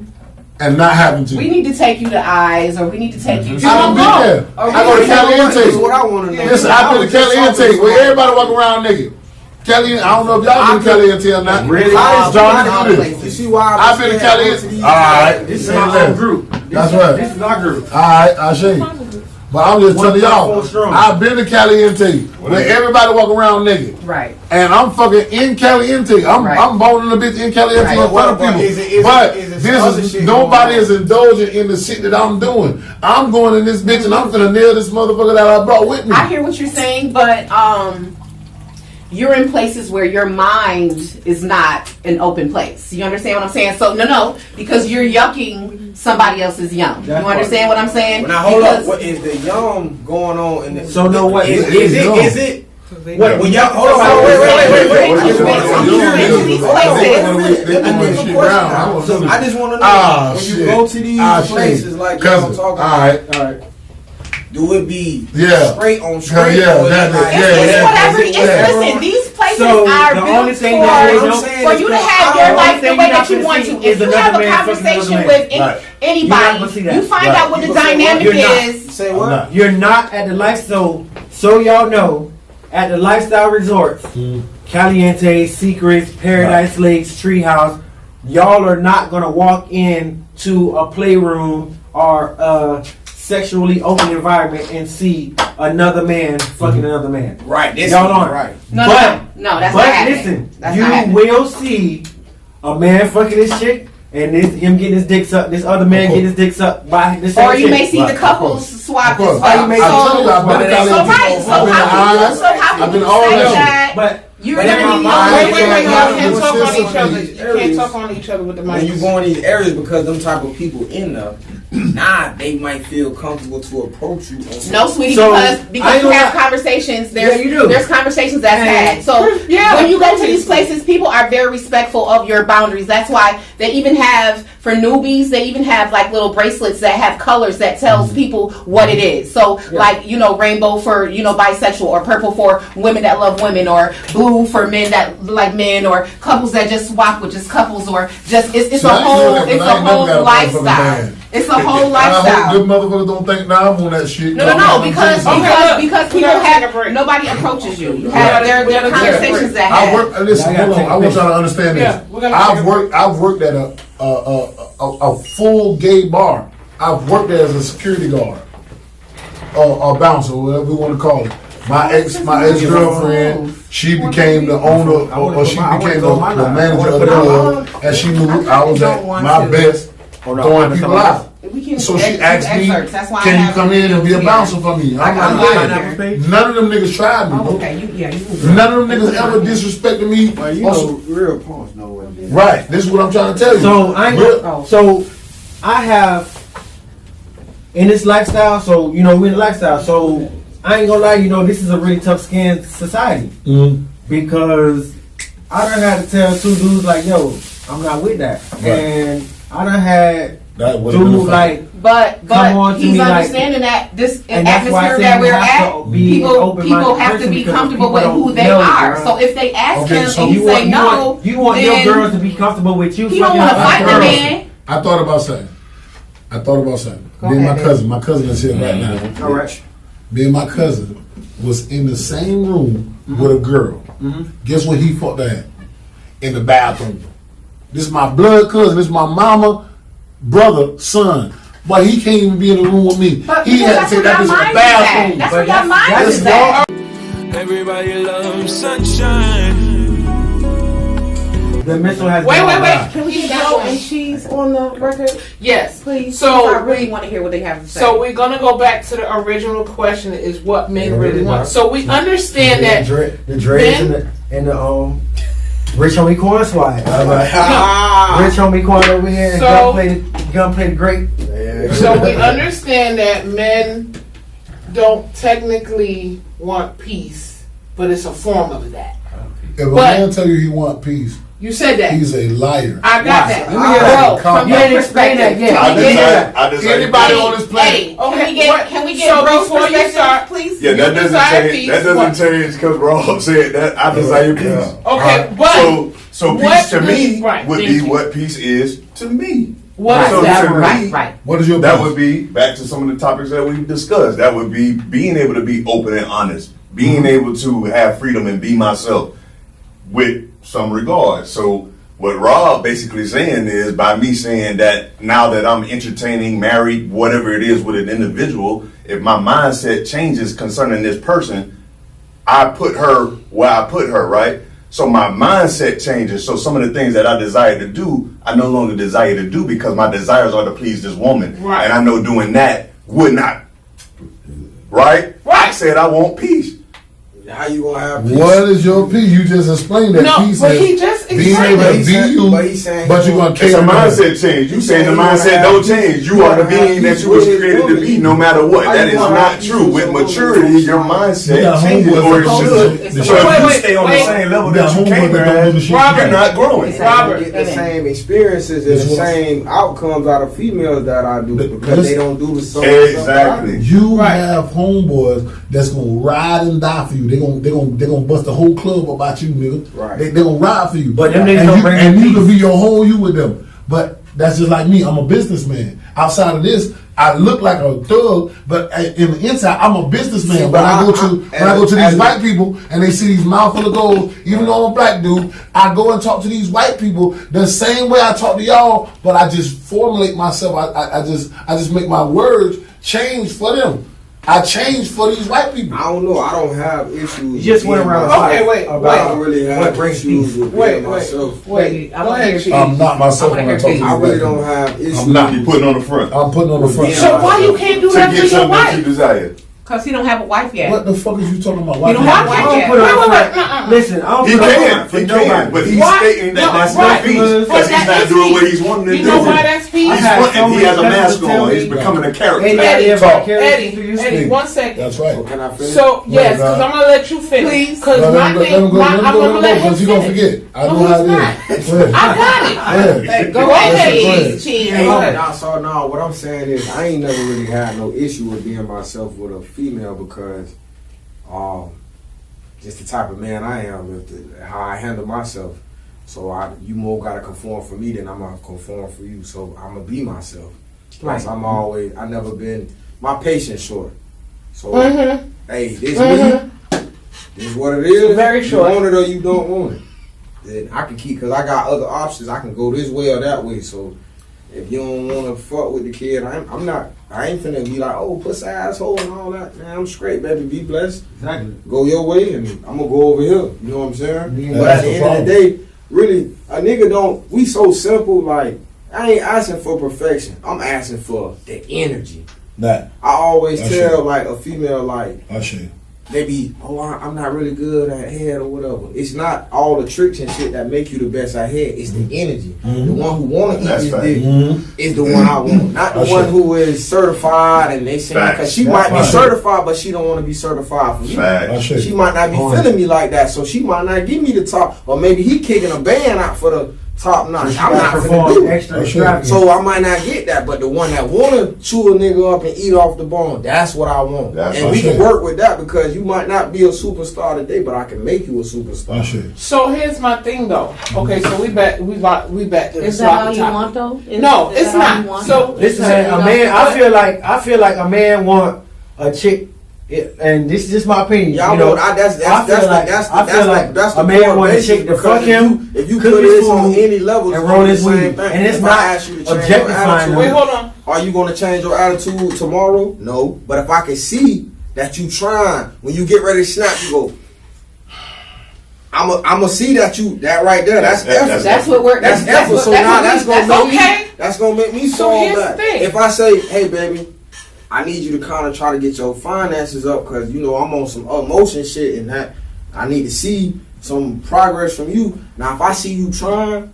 and not having to. we need to take you to eyes, or we need to take you to I don't be there. Or I go to we- Cali This is what Intake. I want to know. Listen, I've been to Cali Intake where everybody walk around nigga. Cali, I don't know if y'all been to Cali Intake or not. Really? How is John All do places. this? You see why I've been to Cali Intake. Alright. This is our own group. That's right. This is our group. Alright, I'll show you. But I'm just telling y'all, 1.4 strong. I've been to Cali Intake where everybody walk around naked. Right. And I'm fucking in Cali Intake. I'm Right. boning a bitch in Cali Intake Right. in front of But people. is it But some other this shit is nobody going is indulging in the shit that I'm doing. I'm going in this bitch and I'm finna nail this motherfucker that I brought with me. I hear what you're saying, but you're in places where your mind is not an open place. You understand what I'm saying? So no, because you're yucking somebody else's yum. You understand what I'm saying? Now hold Because- up, what is the yum going on in the? So know what? Is It is yum. it? What? When y'all hold on, wait. I just want to know when you go to these places like y'all talking about, Alright. do it be Yeah. straight on straight? Yeah, or is that- it like- yeah, It's yeah. whatever. is it Listen, these places So, are the built only thing for that they don't- for you to have your the life only the thing way you're that not you gonna want see to. is If you another have a man fucking conversation another with man. Right. anybody, You're not gonna see that. you find Right. out what the You gonna say what? dynamic You're not. is. Say I'm what? not. You're not at the lifestyle. So y'all know, at the lifestyle resorts, Caliente, Secrets, Paradise Lakes, Treehouse, y'all are not gonna walk in to a playroom or a sexually open environment and see another man fucking another man. Right, this Y'all is aren't. right. No, But- that's But not happening. listen, That's you not happening. will see a man fucking this chick and him getting his dick sucked. This other man getting his dick sucked by the same Or you chick. may see Right, the of couples course. swap Of course. as I well. tell you, I've been to So Cali right, so Intake. how I've been to can Eyes. you, I've been say all over. that But you're But gonna in be my mind, knowing y'all where can't you're talk on going? each other. You can't talk on each other with the mic. When you go in these areas because them type of people in there, they might feel comfortable to approach you. No, sweetie, So, because I you ain't have gonna- conversations. Yeah, you do. There's conversations that's had. So Yeah, when you go to these places, people are very respectful of your boundaries. That's why they even have for newbies. They even have like little bracelets that have colors that tells people what it is. So like rainbow for bisexual, or purple for women that love women, or blue for men that like men, or couples that just swap with just couples, or just it's See, a I ain't whole doing that, it's but a I ain't never whole got a motherfucking lifestyle. man. It's a whole I hope lifestyle. good motherfuckers don't think now I'm on that shit. No, because Okay, look, because we people gotta take a have break. nobody approaches you. You We have gotta there are take a conversations break. that I have. work. Listen, I gotta hold on. take a I want picture. y'all to understand Yeah, this. we're gonna take a break. I've worked at a full gay bar. I've worked there as a security guard, or bouncer, whatever you want to call it. My ex girlfriend, she became the owner, or she became the manager of the club, and she moved. I was at my best throwing people out. We can So she do asked me, excerpts. That's why I "Can you have come in and be a yeah. bouncer for me?" I'm I'm like, lying. "Yeah." None of them niggas tried me. Oh, bro. okay, you None of them niggas ever disrespected me. Well, you Also- know, real pause know what it is. Right. This is what I'm trying to tell you. So I ain't Real- gonna, so I have in this lifestyle. So we're in the lifestyle. So I ain't gonna lie. This is a really tough skin society because I done had to tell two dudes like, "Yo, I'm not with that," Right. and I done had That would have been dude a like. But Come on to he's me, like- understanding that this And that's why I atmosphere say that you we're have at, to be an people open-minded have to person be because comfortable people with don't who they know, are. bro. So if they ask Okay, him so and he say no, you want then your girls to be comfortable with you. he don't fucking want to other fight the girls. man. I thought about something. Go Me and ahead, my cousin is here right now. All right. Me and my cousin was in the same room with a girl. Guess what he fucked her at? In the bathroom. This is my blood cousin. This is my mama, brother, son. But he can't even be in the room with me. But He had to that's take where that your bitch to the mind is at. bathroom. That's But where your that's- mind that's is at. Everybody loves sunshine. The missile has Wait, been wait, on wait. God. Can we Keep get Joe going. and Cheese on the record, Yes. please? So I really we- want to hear what they have to say. So we're gonna go back to the original question: is what men Yeah, really really want. not. So we understand that. The dreads and the Rich Homie Corn swag. Rich Homie Corn over here. So- Gunplay the Great. So we understand that men don't technically want peace, but it's a form of that. If a But- man tell you he want peace, You said that. he's a liar. I got that. Let me get that. Bro, from You your ain't explain that perspective. yet. I Can we get- decided Anybody Hey, on this planet? hey, Okay, can we so get Bro's before you perspective, start- please? Yeah, You that doesn't desire change. peace, That what? doesn't change because Rob said that I desire peace. Okay, but So what peace to does- me right, would thank be you. what peace is to me. what Right, is So that? to right, me, right. What is your that peace? would be back to some of the topics that we've discussed. That would be being able to be open and honest, being able to have freedom and be myself with some regard. So what Rob basically saying is by me saying that now that I'm entertaining, married, whatever it is with an individual, if my mindset changes concerning this person, I put her where I put her, right? So my mindset changes. So some of the things that I desire to do, I no longer desire to do because my desires are to please this woman. Right. And I know doing that would not. Right? Right. I said I want peace. How you gonna have peace? What is your peace? You just explained that No, peace but is he just being explained able it. to He's be saying- you, but he's saying but he you're gonna It's a care. mindset change. You saying the mindset don't change. You are the being that you was created to be no matter what. That is not true. With maturity, your mindset Yeah, changes homeboys or it supposed should. to- So Wait, if you wait, stay on the wait. same level Yeah, that you homeboys came that don't do the at, shit. Robert, you're not growing. Robert, get the same experiences and the That's what I'm- same outcomes out of females that I do because they don't do the same stuff that I do. Exactly. You Right. have homeboys that's gonna ride and die for you. They gonna bust the whole club about you, nigga. Right. They gonna ride for you. But them niggas and don't you, bring and you you can peace. be your whole you with them. But that's just like me. I'm a businessman. Outside of this, I look like a thug, but in the inside, I'm a businessman. See, when but I go to as these a- white people and they see these mouthful of gold, even though I'm a black dude, I go and talk to these white people the same way I talk to y'all, but I just formulate myself. I just make my words change for them. I change for these white people. I don't know. I don't have issues. You just with went being around myself. Okay, wait, I about don't really what have brings issues peace. with Wait, being myself. wait. I'm Go gonna ahead, hear Chief. I'm not myself I when wanna I talk to hear you. I really don't have issues. I'm not. You putting on the front I'm putting on the front. So why you can't do to that for get your something that you wife? desire. Because he don't have a wife yet. What the fuck is you talking about? You don't have I wife don't yet. put on Wait, the wait, front. wait, uh-uh. Listen, I don't He put on the can, front for he nobody. can, but he's Why? stating that No, that's right. not peace But because he's that not is doing peace. what he's wanting to You do. know why that's peace? I He's had putting, so he many has a customers mask tell on. me- He's becoming a Eddie, character. I live Talk. vicariously through you. Eddie, 1 second. That's right. So can I finish? So yes, Well, because I'm gonna let you finish. Please. Because Let my him go, thing, let him go, I'm gonna let him because you don't finish. forget. I No, know how he's it is. Go ahead. I got it. Go ahead. Go Go ahead, ahead. Cheese. Hey, Go ahead. nah, so no, what I'm saying is I ain't never really had no issue with being myself with a female because just the type of man I am, how I handle myself. So you more gotta conform for me than I'm gonna conform for you. So I'm gonna be myself. Plus I never been, my patience short. So hey, this me. This is what it is. Very short. You want it or you don't want it. Then I can keep, cause I got other options. I can go this way or that way. So if you don't want to fuck with the kid, I ain't finna be like, oh, pussy asshole and all that. Man, I'm straight, baby. Be blessed. Exactly. Go your way, and I'm gonna go over here. You know what I'm saying? Yeah, But that's at the the end of the day, really, a nigga don't. We so simple. Like I ain't asking for perfection. I'm asking for the energy. That. I always That's tell true. like a female like. I see. They be, I'm not really good at head or whatever. It's not all the tricks and shit that make you the best at head. It's the energy. The one who want to eat That's this fact. dick is the one I want. Not the That's one right. who is certified and they say, Facts. because she That's might be right. certified, but she don't want to be certified for me. I Fact. see. She might not be feeling me like that, so she might not give me the top. Or maybe he kicking a band out for the top notch. I'm not gonna perform do it. extra That's extravagant. So I might not get that, but the one that wanna chew a nigga up and eat off the bone, that's what I want. That's and what we I can said. work with that because you might not be a superstar today, but I can make you a superstar. I see. So here's my thing though. Okay, so we back to Is that all you want though? No, it's not. So Listen, man, a man. I feel like a man want a chick, and this is just my opinion. Y'all you know, know that's I feel like the a man core want a basic chick to because fuck him, If you cook put his this on food, any level, and it's roll gonna be his the same weed. thing. And it's If not I ask you to change your objectifying attitude, them. wait, hold on. are you gonna change your attitude tomorrow? No. But if I can see that you trying, when you get ready to snap, you go, I I'ma see that right there. That's effort. That's what we're. That's effort. So now that's gonna make me So solve here's that. the thing. If I say, hey baby, I need you to kind of try to get your finances up because I'm on some emotion shit and that I need to see some progress from you. Now if I see you trying,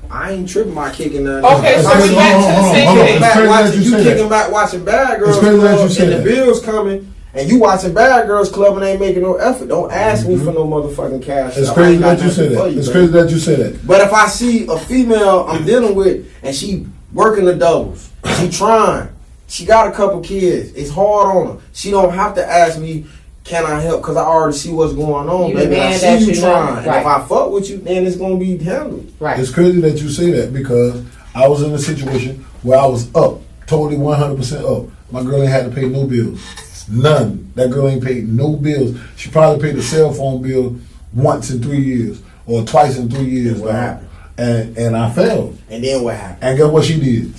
I ain't tripping my kicking nothing. Okay, so we back to the same thing. You kicking back watching Bad Girls crazy that Club you said and the that. bills coming. And you watching Bad Girls Club and ain't making no effort. Don't ask me for no motherfucking cash. It's I crazy ain't got that you said nothing for that. you, It's baby. crazy that you said that. But if I see a female I'm dealing with and she working the doubles, she trying, she got a couple kids, it's hard on her. She don't have to ask me, can I help? Because I already see what's going on, You baby. the I man see that you you know. trying. And Right. if I fuck with you, then it's gonna be handled. Right. It's crazy that you say that because I was in a situation where I was up, totally 100% up. My girl ain't had to pay no bills. None. That girl ain't paid no bills. She probably paid a cell phone bill once in 3 years or twice in 3 years. What dog. happened? And I failed. And then what happened? And guess what she did?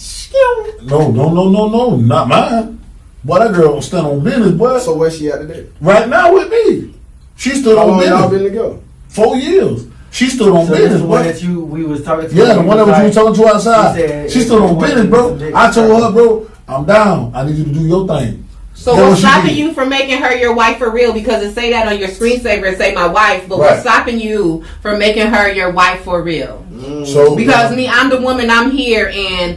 No, not mine. Boy, that girl stand on business, boy. So where she at today? Right now with me. She stood How on long y'all business. been together? 4 years. She stood on So this business, is the one boy. that we was talking to. Yeah, the one that was you was talking to outside. She said She if stood you on want business, bro. to I told her, bro, I'm down. I need you to do your thing. So That's what's what she stopping did. you from making her your wife for real? Because it say that on your screensaver, it say my wife, but Right. what's stopping you from making her your wife for real? So Because me, I'm the woman, I'm here, and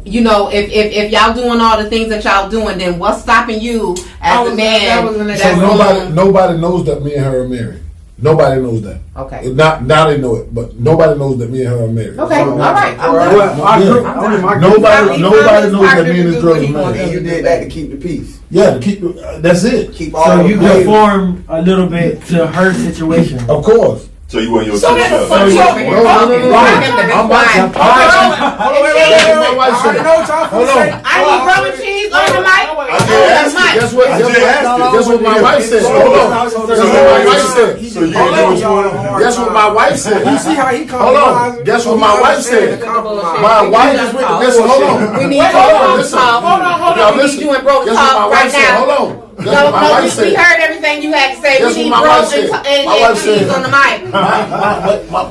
if y'all doing all the things that y'all doing, then what's stopping you as a man? that was gonna- So that's nobody knows that me and her are married. Nobody knows that. Okay. Now they know it, but nobody knows that me and her are married. Okay, all right. I'm Well, good. Well, Yeah. only my Nobody He's knows probably that me and this girl do is what he wants. married. And you did that to keep the peace. Yeah, to keep. That's it. Keep all So the you blame. conform a little bit to her situation. Of course. So you want your So true that's self. so No, you- no, Tell him to be I'm quiet. about to. My wife I said. already know what y'all Hold finna say. on. I need grilled cheese on the mic. I just asked you. Guess what? I just asked you. Guess what my wife said. Hold on. Guess what my wife said. So you Hold know on. what you want. Guess what my wife said. You see how he Hold compromising? on. Guess what He my wife understand said. the compromise. My wife is with. Listen. Hold on. We need Hold on. bro to Listen. talk. Hold on. Y'all We need listen. you and bro to Guess what my talk wife right said. now. Hold on. Guess what my No, wife we said. heard everything you had to say. Guess We need what my bros wife said. and My wife cheese said. on the mic.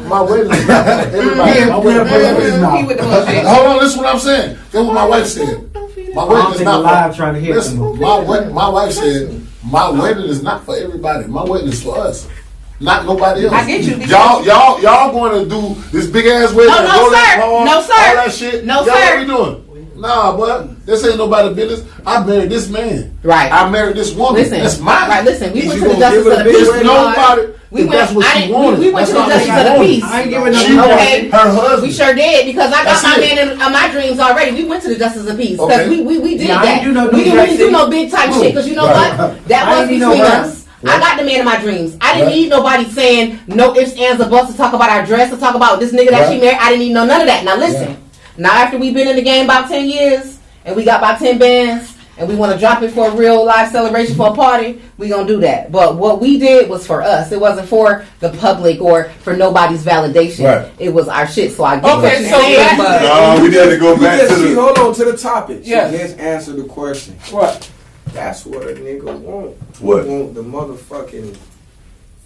My wedding is not for everybody. My wedding is not. He with the bullshit. Hold on, listen what I'm saying. Guess what my wife said. My I wedding don't is think not alive for. trying to hit Listen, them. my wife said my wedding is not for everybody. My wedding is for us, not nobody else. I get you, because- Y'all going to do this big ass wedding? No, and no, go that sir. hard, No, sir. All that shit. No, Y'all, sir. What we doing? Nah, boy, this ain't nobody business. I married this man. Right. I married this woman. Listen, That's mine. right, listen, we Is went you to the gonna justice give of it the a big peace. wedding? Nobody. We if went, that's what she wanted. we went to the That's not justice what of she the wanted. peace. I ain't giving She no Okay. wanted her husband. We sure did, because I got That's my it. man in my dreams already. We went to the justice of peace because Okay. we did Yeah, I that. ain't do no we New Jack didn't do City. no big type shit because you know Right. what? That I was ain't need no between rap. us. I got the man in my dreams. I didn't Right. need nobody saying no ifs, ands, or buts to talk about our dress, to talk about this nigga that Right. she married. I didn't need none of that. Now listen, Right. now after we've been in the game about 10 years and we got about 10 bands and we want to drop it for a real live celebration for a party, we gonna do that. But what we did was for us. It wasn't for the public or for nobody's validation. Right. It was our shit. So I get Okay, what you're so saying, back- but No, we need to go back to the. Hold on to the topic. Yes. She just answered the question. What? That's what a nigga want. What? He want the motherfucking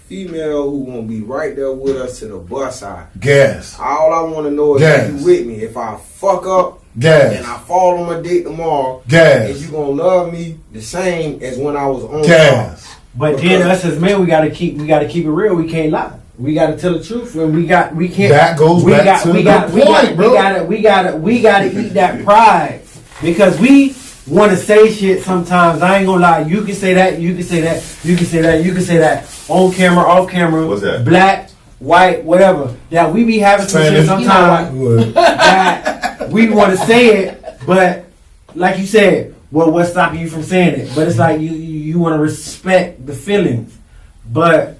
female who gonna be right there with us to the bus side. Gas. All I want to know is Gas. that you with me. If I fuck up Gas. and I fall on my date tomorrow, Gas. is you gonna love me the same as when I was on top? Gas. But then us as men, we gotta keep it real. We can't lie. We gotta tell the truth, and we can't. That goes back to the point, bro. We gotta eat that pride because we want to say shit sometimes. I ain't gonna lie. You can say that. You can say that. You can say that. You can say that on camera, off camera. What's that? Black, white, whatever. Yeah, we be having some shit Spanish. sometimes that we want to say it, but like you said, what's stopping you from saying it? But it's like you want to respect the feelings, but.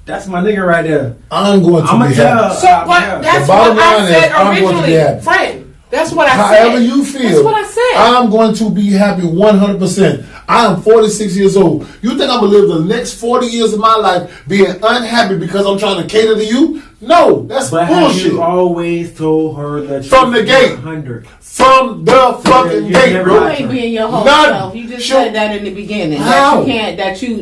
That's my nigga right there. I'm going to I'ma be tell- happy. So what? That's The what bottom I line said is, I'm going to be originally, happy. friend. That's what I said. However you feel, That's what I said. I'm going to be happy 100%. I am 46 years old. You think I'm gonna live the next 40 years of my life being unhappy because I'm trying to cater to you? No, that's But have bullshit. you always told her the truth? From the gate. 100. From the fucking You gate, never bro. You lied. ain't being your whole None. self. You just Sure. said that in the beginning. How? That you can't.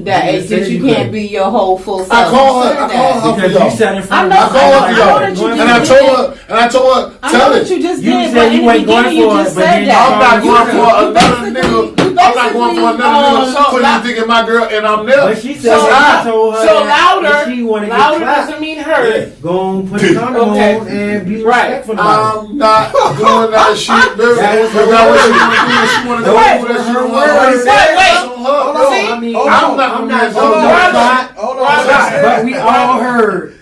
That you said you can't couldn't. be your whole full self. I call You her. said I that. call her for Because y'all. you sat in front I of know- I call her I for know y'all, that you and did. I told her. And I told her. I Tell know it. what you just You did, said but you in the wasn't going beginning you for it, just but said then- that. I'm not You going for another basically- nigga. you I'm not going for another nigga. so So you thinking my girl and I'm there? But she said That's that high. you told her So that louder, she wanted to get louder clapped. doesn't mean heard. Go on, put a condom Okay. on and be Right. respectful about it. I'm not doing that shit, baby. That was That's her not what she word. wanna do. She wanna go Wait, do that shit her on word. her. Wait, That's on her, No, bro. I mean, I'm not I'm gonna not do going that. to Hold But on. we all heard.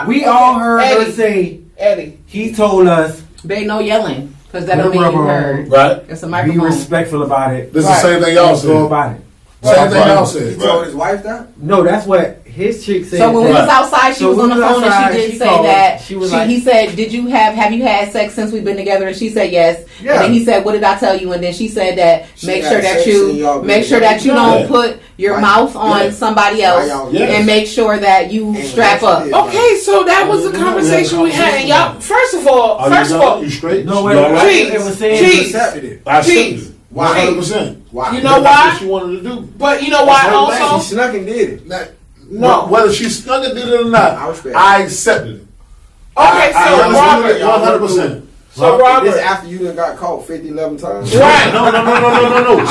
We all heard her Eddie. say, Eddie. he told us, Babe, no yelling, because that Put don't a mean you rubber on. heard. Right? It's a be microphone. respectful about it. This is the same thing y'all Let's go said. about it. Same thing y'all He said. told his wife that? No, that's what his chick said. So when we Right. was outside, she So was when on the we was phone and outside, she did she say called. that. She was like- He said, have you had sex since we've been together? And she said yes. Yeah. And then he said, what did I tell you? And then she said that She make had sure that sex and y'all you been don't Yeah. put your Right. mouth on Yeah. somebody Why else y'all- Yes. and make sure that you And strap what up. she did. Okay, so that was the conversation we had. And y'all, first of all, You straight? No, wait, Y'all right? wait, it was saying, Cheese. Accepted it. I accepted Cheese. it. Why? 100%. Why? You know That's why? what she wanted to do. But you know why She also? snuck and did it. No. Whether she snuck it, did it or not, I respect it. I accepted it. Okay, so Robert. 100%. So This Robert. after you done got caught 50, 11 times? Right. No.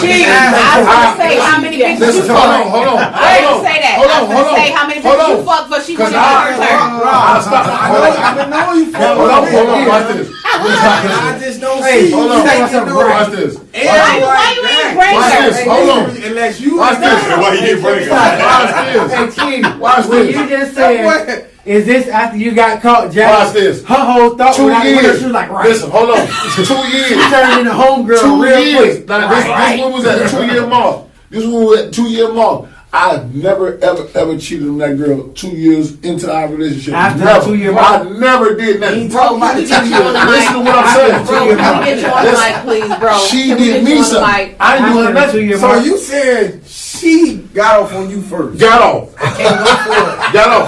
Cheese. I was gonna say how many bitches you Listen, fucked. hold on. I didn't say that. I was gonna say how many bitches you fucked, but she Cause wouldn't I- have her. I've been knowing you for a Hold on, minute. watch this. I just don't Hey, see hold you on. taking no Watch this. Why you ain't bring Watch her? this. Hold on. Unless you Watch this. Why you didn't bring it? Watch this. hey, Chief, Watch when this. you just said, What? is this after you got caught, Jack? Watch this. Her whole thought 2 when I went, years. she was like, right. Listen, hold on. 2 She years. turned into homegirl 2 real years. quick. Now, this one was at the 2 year mark. This one was at 2 year mark. I never ever cheated on that girl 2 years into our relationship. After the never. 2 year I mark. never did nothing. Bro, can we get you on the Listen to mic? what I'm saying. Bro, can we get you on the mic, please, bro? She Can we did get me you on the something. mic? I didn't do her After the 2 nothing. year So mark. you said she got off on you first. Got off. Got off.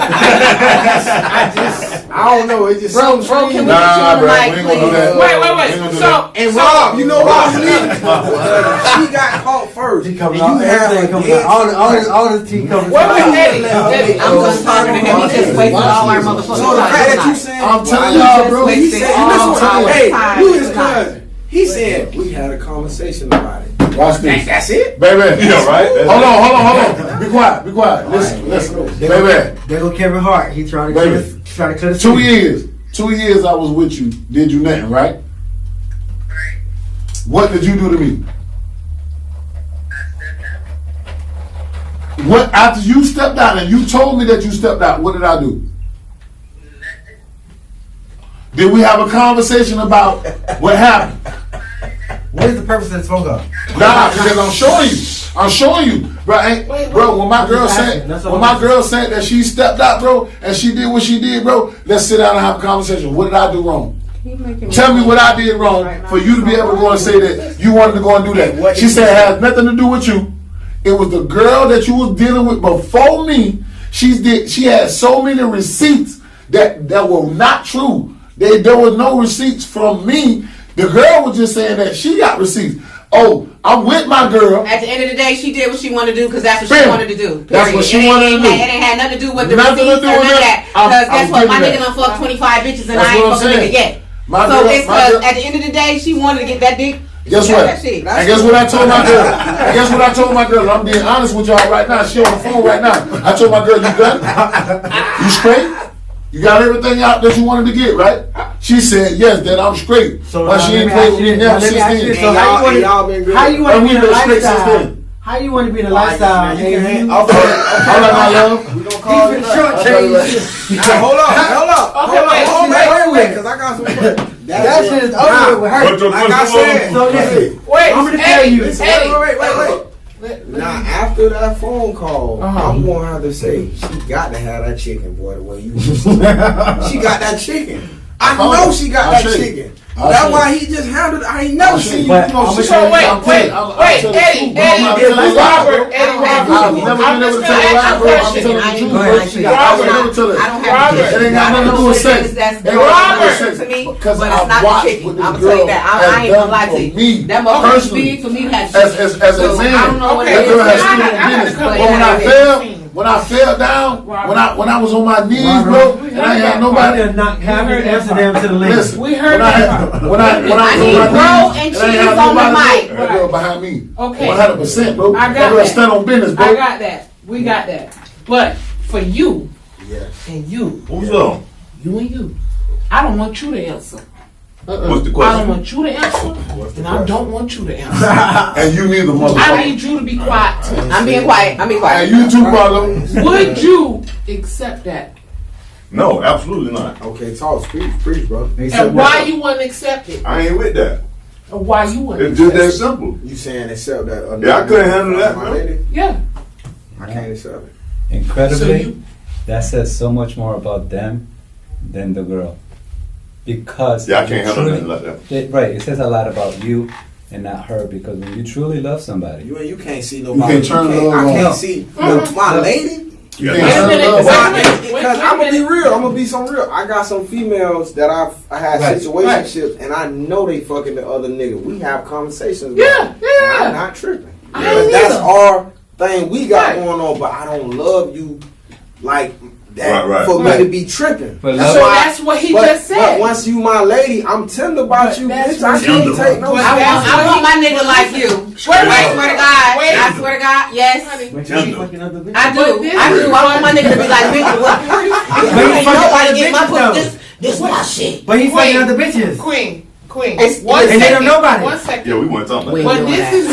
I don't know. It just Bro, seems can we get you Nah, on the bro. We mic, ain't gonna do please? that. Wait. We ain't gonna do So, that. And Rob, you know why I'm leaving? She got caught first. She And coming you out, have everything a coming dead out. All somebody. the tea coming Wait, out. Eddie. I'm gonna talk to him. He just wasted all our motherfucking So the fact that you time. saying, I'm telling Well, y'all, just bro. wasted He said, all listen, our hey, time you his tonight. cousin. He said we had a conversation about it. Watch this. That's it. Baby. Yeah, right? Hold on. Be quiet. Listen. Baby. There go Kevin Hart. He trying to Baby. cut his 2 years. 2 years I was with you. Did you nothing, right? What did you do to me? What after you stepped out and you told me that you stepped out, what did I do? Did we have a conversation about what happened? What is the purpose of this phone call? Nah, because I'm showing you. Bro, when my girl said that she stepped out, bro, and she did what she did, bro, let's sit down and have a conversation. What did I do wrong? Tell me what I did wrong for you to be able to go and say that you wanted to go and do that. She said it has nothing to do with you. It was the girl that you was dealing with before me. She had so many receipts that were not true. There was no receipts from me. The girl was just saying that she got receipts. Oh, I'm with my girl. At the end of the day, she did what she wanted to do because that's what she Bam. wanted to do. That's what she wanted to do. It ain't had nothing to do with the Nothing to receipts do or with none of that. that. Because guess I'm what? My giving nigga that. done fucked 25 bitches and That's I ain't what I'm fucking saying. nigga yet. My So girl- it's my because girl- at the end of the day, she wanted to get that dick. Guess She what? got that shit. And guess what I told my girl? And guess what I told my girl? I'm being honest with y'all right now. She on the phone right now. I told my girl, you done? You straight? You got everything out that you wanted to get, right? She said, yes, that I'm straight. So but now she let ain't me played ask with you me this. now Now let me since ask you then. this. And So y'all been good. how you want to And be we in the been straight since lifestyle? then. How you want to be in the lifestyle? Man, you and can you- hang. Okay. All right, my love. We gonna call it. shortchange. Now, hold up. wait. Wait, because I got some. That shit is over with her. What your Like I question said. So listen, Wait, I'm gonna tell you. Wait. Now, after that phone call, I'm going to have to say, she got to have that chicken, boy, the way you She got that chicken. I know she got I'll that show you. chicken. That's why he just handled it. I ain't never seen you. But You know, I'ma shit. tell you wait, something. wait, I'll wait, tell the Eddie, truth, bro. I'm not Eddie, telling you lie, bro. Robert, Eddie, I've Robert. never I'm been able just to gonna tell you ask lie, you a bro. I'm question. telling the truth, Go bro. ahead. I would never tell it. I don't have Robert. It ain't got I nothing don't to do know with what it sex. is that's It ain't got nothing to do with Robert sex. to me, Because but it's I've not the watched chicken. what this I'm gonna tell you girl that. I has ain't gonna done lie for to you. me That motherfucker's personally. big for me to have As chicken. a So, man, I don't know what Okay, that it girl is. has I still gotta business. come But back. when I fell down, when I was on my knees, bro, and I ain't had nobody. Nobody not having Amsterdam to the ladies. Listen, We heard when I that. had, when I I was need on my bro knees, and and I ain't cheese had on the nobody, mic. that girl behind me. Okay. 100%, bro. I got That girl that. stand on business, bro. I got that. We got that. But for you Yes. and you, Who's on? I don't want you to answer. What's the I don't question? want you to answer, What's the and I question? don't want you to answer. And you neither, I motherfucker. need you to be quiet too. I'm being quiet. I'm being quiet. And you too, brother. Would you accept that? No, absolutely not. Okay, talk, preach, bro. And why you wouldn't accept it? I ain't with that. Or why you wouldn't It's just accept that simple. You saying accept that? Yeah, I couldn't handle that, my man. lady? it? Yeah. I can't accept it. So Incredibly, you, that says so much more about them than the girl. Because Yeah, I can't handle truly- nothing like that. Right, it says a lot about you and not her. Because when you truly love somebody, You can't see nobody. can't turn love I on. can't see my lady. Yeah, Wait a wait a minute. Love, Wait a why? minute. Because I'm gonna be real. I'm gonna be some real. I got some females that I had Right. situationships, and I know they fucking the other nigga. We have conversations. Yeah, about it, yeah. and I'm not tripping. I Because ain't that's either. our thing we got Right. going on. But I don't love you like that Right. for me Right. to be tripping. But That's so love- why- that's what he but, just said. But once you my lady, I'm tender about But you, that's bitch. I what can't he- take no but shit. I want my nigga like you. I swear to God. Wait. I swear to God. Yes. Honey, But you ain't fucking other bitches. I do. But this I do. is I want my nigga to be like, bitch, what? But you Ain't fucking nobody other get my bitches though. pussy. This my shit. But he fucking Queen. other bitches. Queen. It's- One and they second. don't nobody. 1 second. Yeah, we weren't talking about Wait. that. But doing this that. is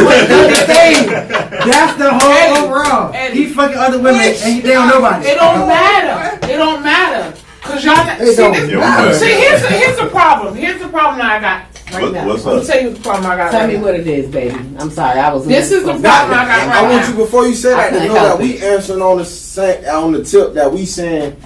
what That's the thing. That's the whole Eddie, overall. Eddie. He fucking other women and they don't nobody. It don't matter. It don't matter. Cause y'all not, see, don't this, matter. see here's the problem. Here's the problem that I got right now. What's Let me up? tell you the problem I got Tell right me now. what it is, baby. I'm sorry. I was. This is the problem I got And right I want now. you before you say I that to couldn't know that help we answering on the tip that we saying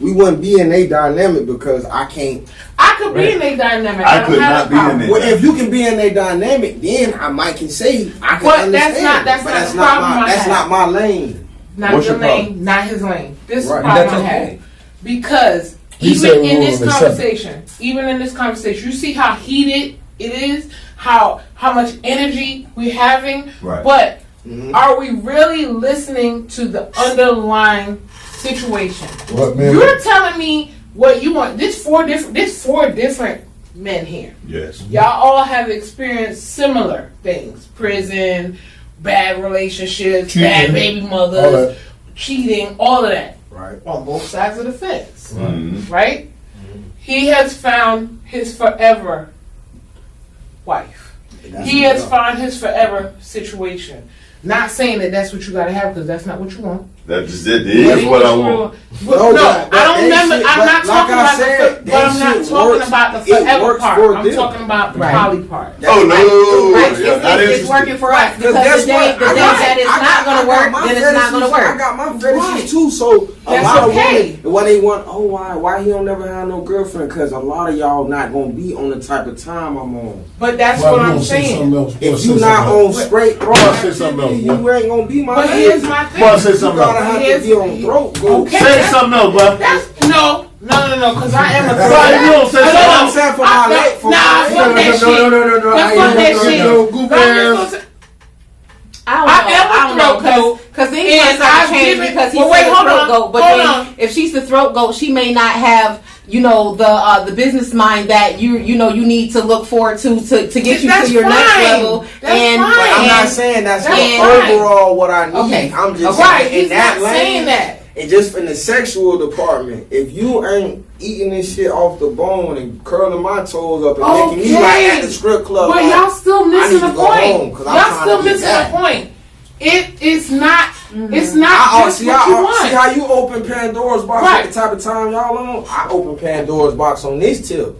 we wouldn't be in a dynamic because I can't. I could be in a dynamic. I don't could have not a be in problem. it. Well, if you can be in a dynamic, then I might can say I can But understand. that's not- that's but not that's the not problem my I that's have. not my lane. Not What's your your problem? lane, not his lane. This is Right. the problem That's I have. okay. Because He said even we in were this on the conversation, you see how heated it is, how much energy we're having. Right. But Mhm. are we really listening to the underlying situation? What, man? You're telling me what you want. There's four different men here. Yes. Y'all all have experienced similar things: prison, bad relationships, bad Cheating, baby all mothers, that. cheating, all of that Right. on both sides of the fence, Mhm. right? He has found his forever wife. He has found his forever situation. Not saying that that's what you gotta have, because that's not what you want. That is it. It is what I want. No, that I don't ain't remember. shit, I'm but not like talking I about said, but I'm that not shit talking works. about the It forever works part. for I'm them. talking about the Right. poly part. Oh no! Right, Yeah, not it's interested. working for us because guess the day what? I got- that it's I got- not going I to got work, my then it's not going to fetishes. I work. got my fetishes Right. too. So a That's lot okay. of women, when they want, oh why he don't never have no girlfriend? Because a lot of y'all not gonna be on the type of time I'm on. But that's Why what you I'm gonna say saying. something else? If Boy, you say not something on else. straight Boy, raw say activity, something else, you boy. ain't gonna be my But lady. here's my thing. Boy, say You something gotta else. have to Here's- be on throat. Go. Okay. Say something else, boy. That's no, because I am a Why you don't say That's what I'm something saying for I- my no, lady. For nah, my fuck lady. that shit. No. That's fuck that no, shit. no, goof I'm ass. just gonna say- I don't I know. am a I don't know throat goat. because then And he wants I've to change given- because he's well, wait, the hold throat on, goat. But hold then on. if she's the throat goat, she may not have the business mind that you need to look forward to get you That's to your next fine. level. That's and fine. But I'm not and- saying that's That's not fine. overall what I need. Okay. I'm just Okay. Right, saying in he's that not saying lane. that. And just in the sexual department, if you ain't eating this shit off the bone and curling my toes up and making me like at the strip club, But like, y'all still I need missing to the go home, point. 'cause I'm Y'all trying still to get missing that. the point. It is not. Mm-hmm. It's not I just see what you want. how you open Pandora's box Right. at the type of time y'all on. I open Pandora's box on this tip.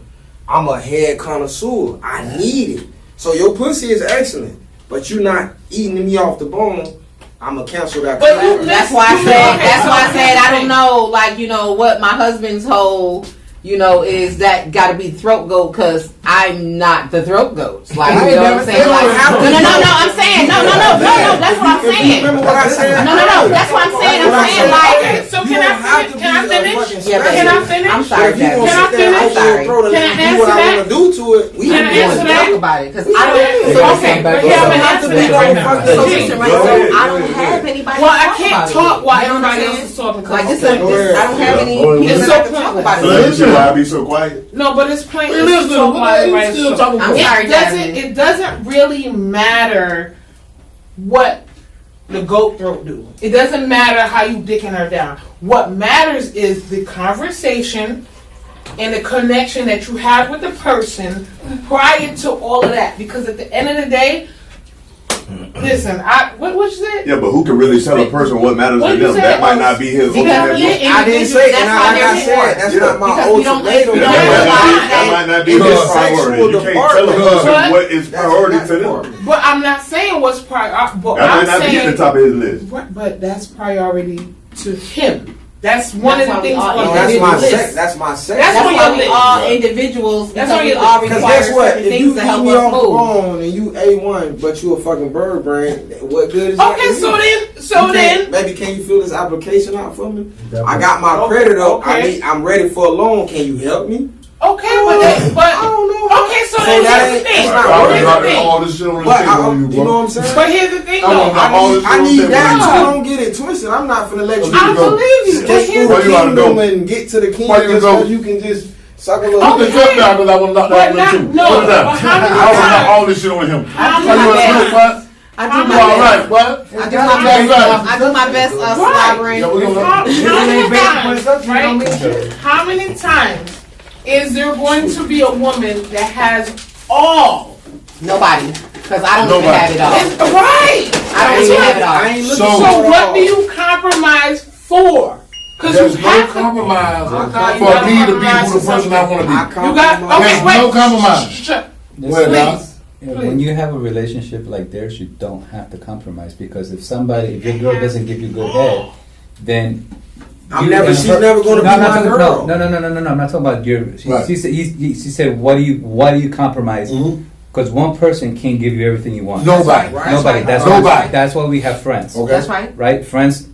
I'm a head connoisseur. I need it. So your pussy is excellent, but you not eating me off the bone. I'ma cancel that. But contract. you- That's why I Okay, said. That's so why I here's said the I don't thing. know. Like what my husband's whole you know, is that got to be throat goat because I'm not the throat goat. Like, you know what I'm saying? Like, no, I'm saying, no, that's what I'm saying. Remember what I said? No, that's what I'm saying. I'm saying, like, So can I finish? Yeah, Can I finish? I'm sorry, If you Jasmine. gonna sit there and Can I open your throat and Can I do answer what I that? want to do to it, we Can I can answer do that? Talk about it because I Okay, don't. but you haven't answered that right now. So listen, right? Go So ahead, I go don't ahead. have anybody. Well, to I talk can't about talk it. while You know what I'm everybody else saying? is talking. Like this, Okay, go ahead. I don't have any Go ahead. people It's that so can talk about So it. you see why I be so quiet? No, but it's plain. It is talk while everybody still is talking I'm about sorry, Jasmine. It doesn't really matter what the goat throat do. It doesn't matter how you dicking her down. What matters is the conversation and the connection that you have with the person prior to all of that. Because at the end of the day, listen, what you said? Yeah, but who can really tell a person what matters What to you them? said That might was- not be his Because ultimate we- goal. I didn't say, That's and why like they're I said, that's here. not my Because we don't- ultimatum. we That don't might have not be- that. that might not be It's his a priority. sexual You can't tell a department. person What? what is That's priority not to them. important. But I'm not saying what's priority. But That I'm might not be at saying, the top of his list. but that's priority to him. That's one That's of why the we things all on No, individuals. that's my the list. sex. That's my sex. That's That's what why your we list. all individuals That's because what we your all list. Because require guess what? certain If you things to eat help me off us the move. bone and you A1, but you a fucking bird brain, what good is that? Okay, to so you? then, Baby, can you fill this application out for me? That I was- got my Okay, credit up. okay. I'm ready for a loan. Can you help me? okay, I but don't know. okay, so So then that here's the ain't- thing. that's not I working. Here's got the thing. all this shit on the But table on you, you know bro. what I'm saying? But here's the thing, I though. want all this I need shit that on the too. table. Don't get it twisted. I'm not finna let you I go. believe you. But skate here's through Where the you gotta kingdom go? and get to the kingdom Where you just go? because you can just suck a little. Put the cup down because I want to knock But that one not- too. no, Put it down. but how many I want to knock times- all this shit on him. I do Are you my a best. smoke, what? I do You my You all best. right, what? I do my best. I do my best. Slobbering. Yeah, we're gonna How many If it ain't times, bad, right? How many times is there going to be a woman that has all? Nobody, because I don't even Nobody. have it all. It's right. I don't even have it I all. ain't looking So- for So it what all. do you compromise for? Because There's you no have to. compromise God, you for gotta me to be compromise who the for person I want to I be. You got compromise. okay. There's Wait. no compromise. Shut. Well, now, Please. When you have a relationship like theirs, you don't have to compromise because if your girl doesn't give you good head, then I'm you never. and She's her- never gonna No, be I'm not my talking- girl. No. I'm not talking about your. Right. She said, "What do you compromise?" Mhm. Because one person can't give you everything you want. Nobody. Right. Nobody. That's Nobody. Why, that's why we have friends. Okay. That's right. Right? Friends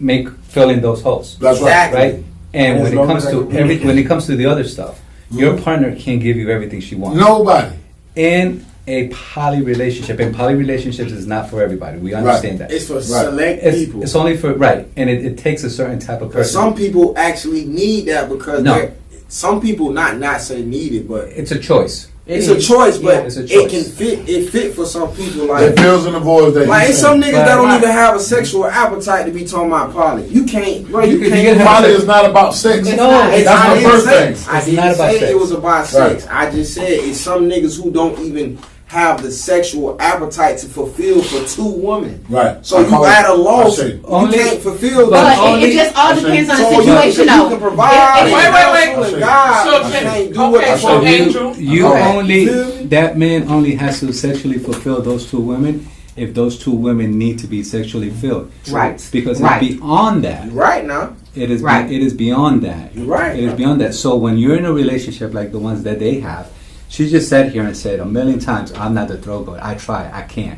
fill in those holes. That's right. Exactly. Right? And As when it long comes as I to can- when it comes to the other stuff, your partner can't give you everything she wants. Nobody. In a poly relationship, and poly relationships is not for everybody. We understand that. It's for select people. It's only for right, and it takes a certain type of But person. some people actually need that because No. some people not say need it, but It's a choice. it's a choice. But it's a it choice. can fit. It fit for some people. It Like fills in the voids that like you it's some say. niggas that don't Right. even have a sexual appetite to be talking about poly. You can't, bro. You You can't. can have Poly is not about sex. No, not. it's That's I my didn't first say- thing. I It's didn't not about say sex. it was about Right. sex. I just said it's some niggas who don't even have the sexual appetite to fulfill for two women. Right. So I you call it- at a loss. I say- You Only- can't fulfill but that. But it just all depends on the So situation, you though. can provide. If- Wait. counsel and God, So but can- you can't do okay, what so the So fuck hey, you Angel. you Okay. only You feel me? that man only has to sexually fulfill those two women if those two women need to be sexually filled. Right. Because Right. it's beyond that. You right now. It is Right. it is beyond that. You're right. It is beyond that. So when you're in a relationship like the ones that they have, she just sat here and said a million times, "I'm not the throat goat. I try. I can't."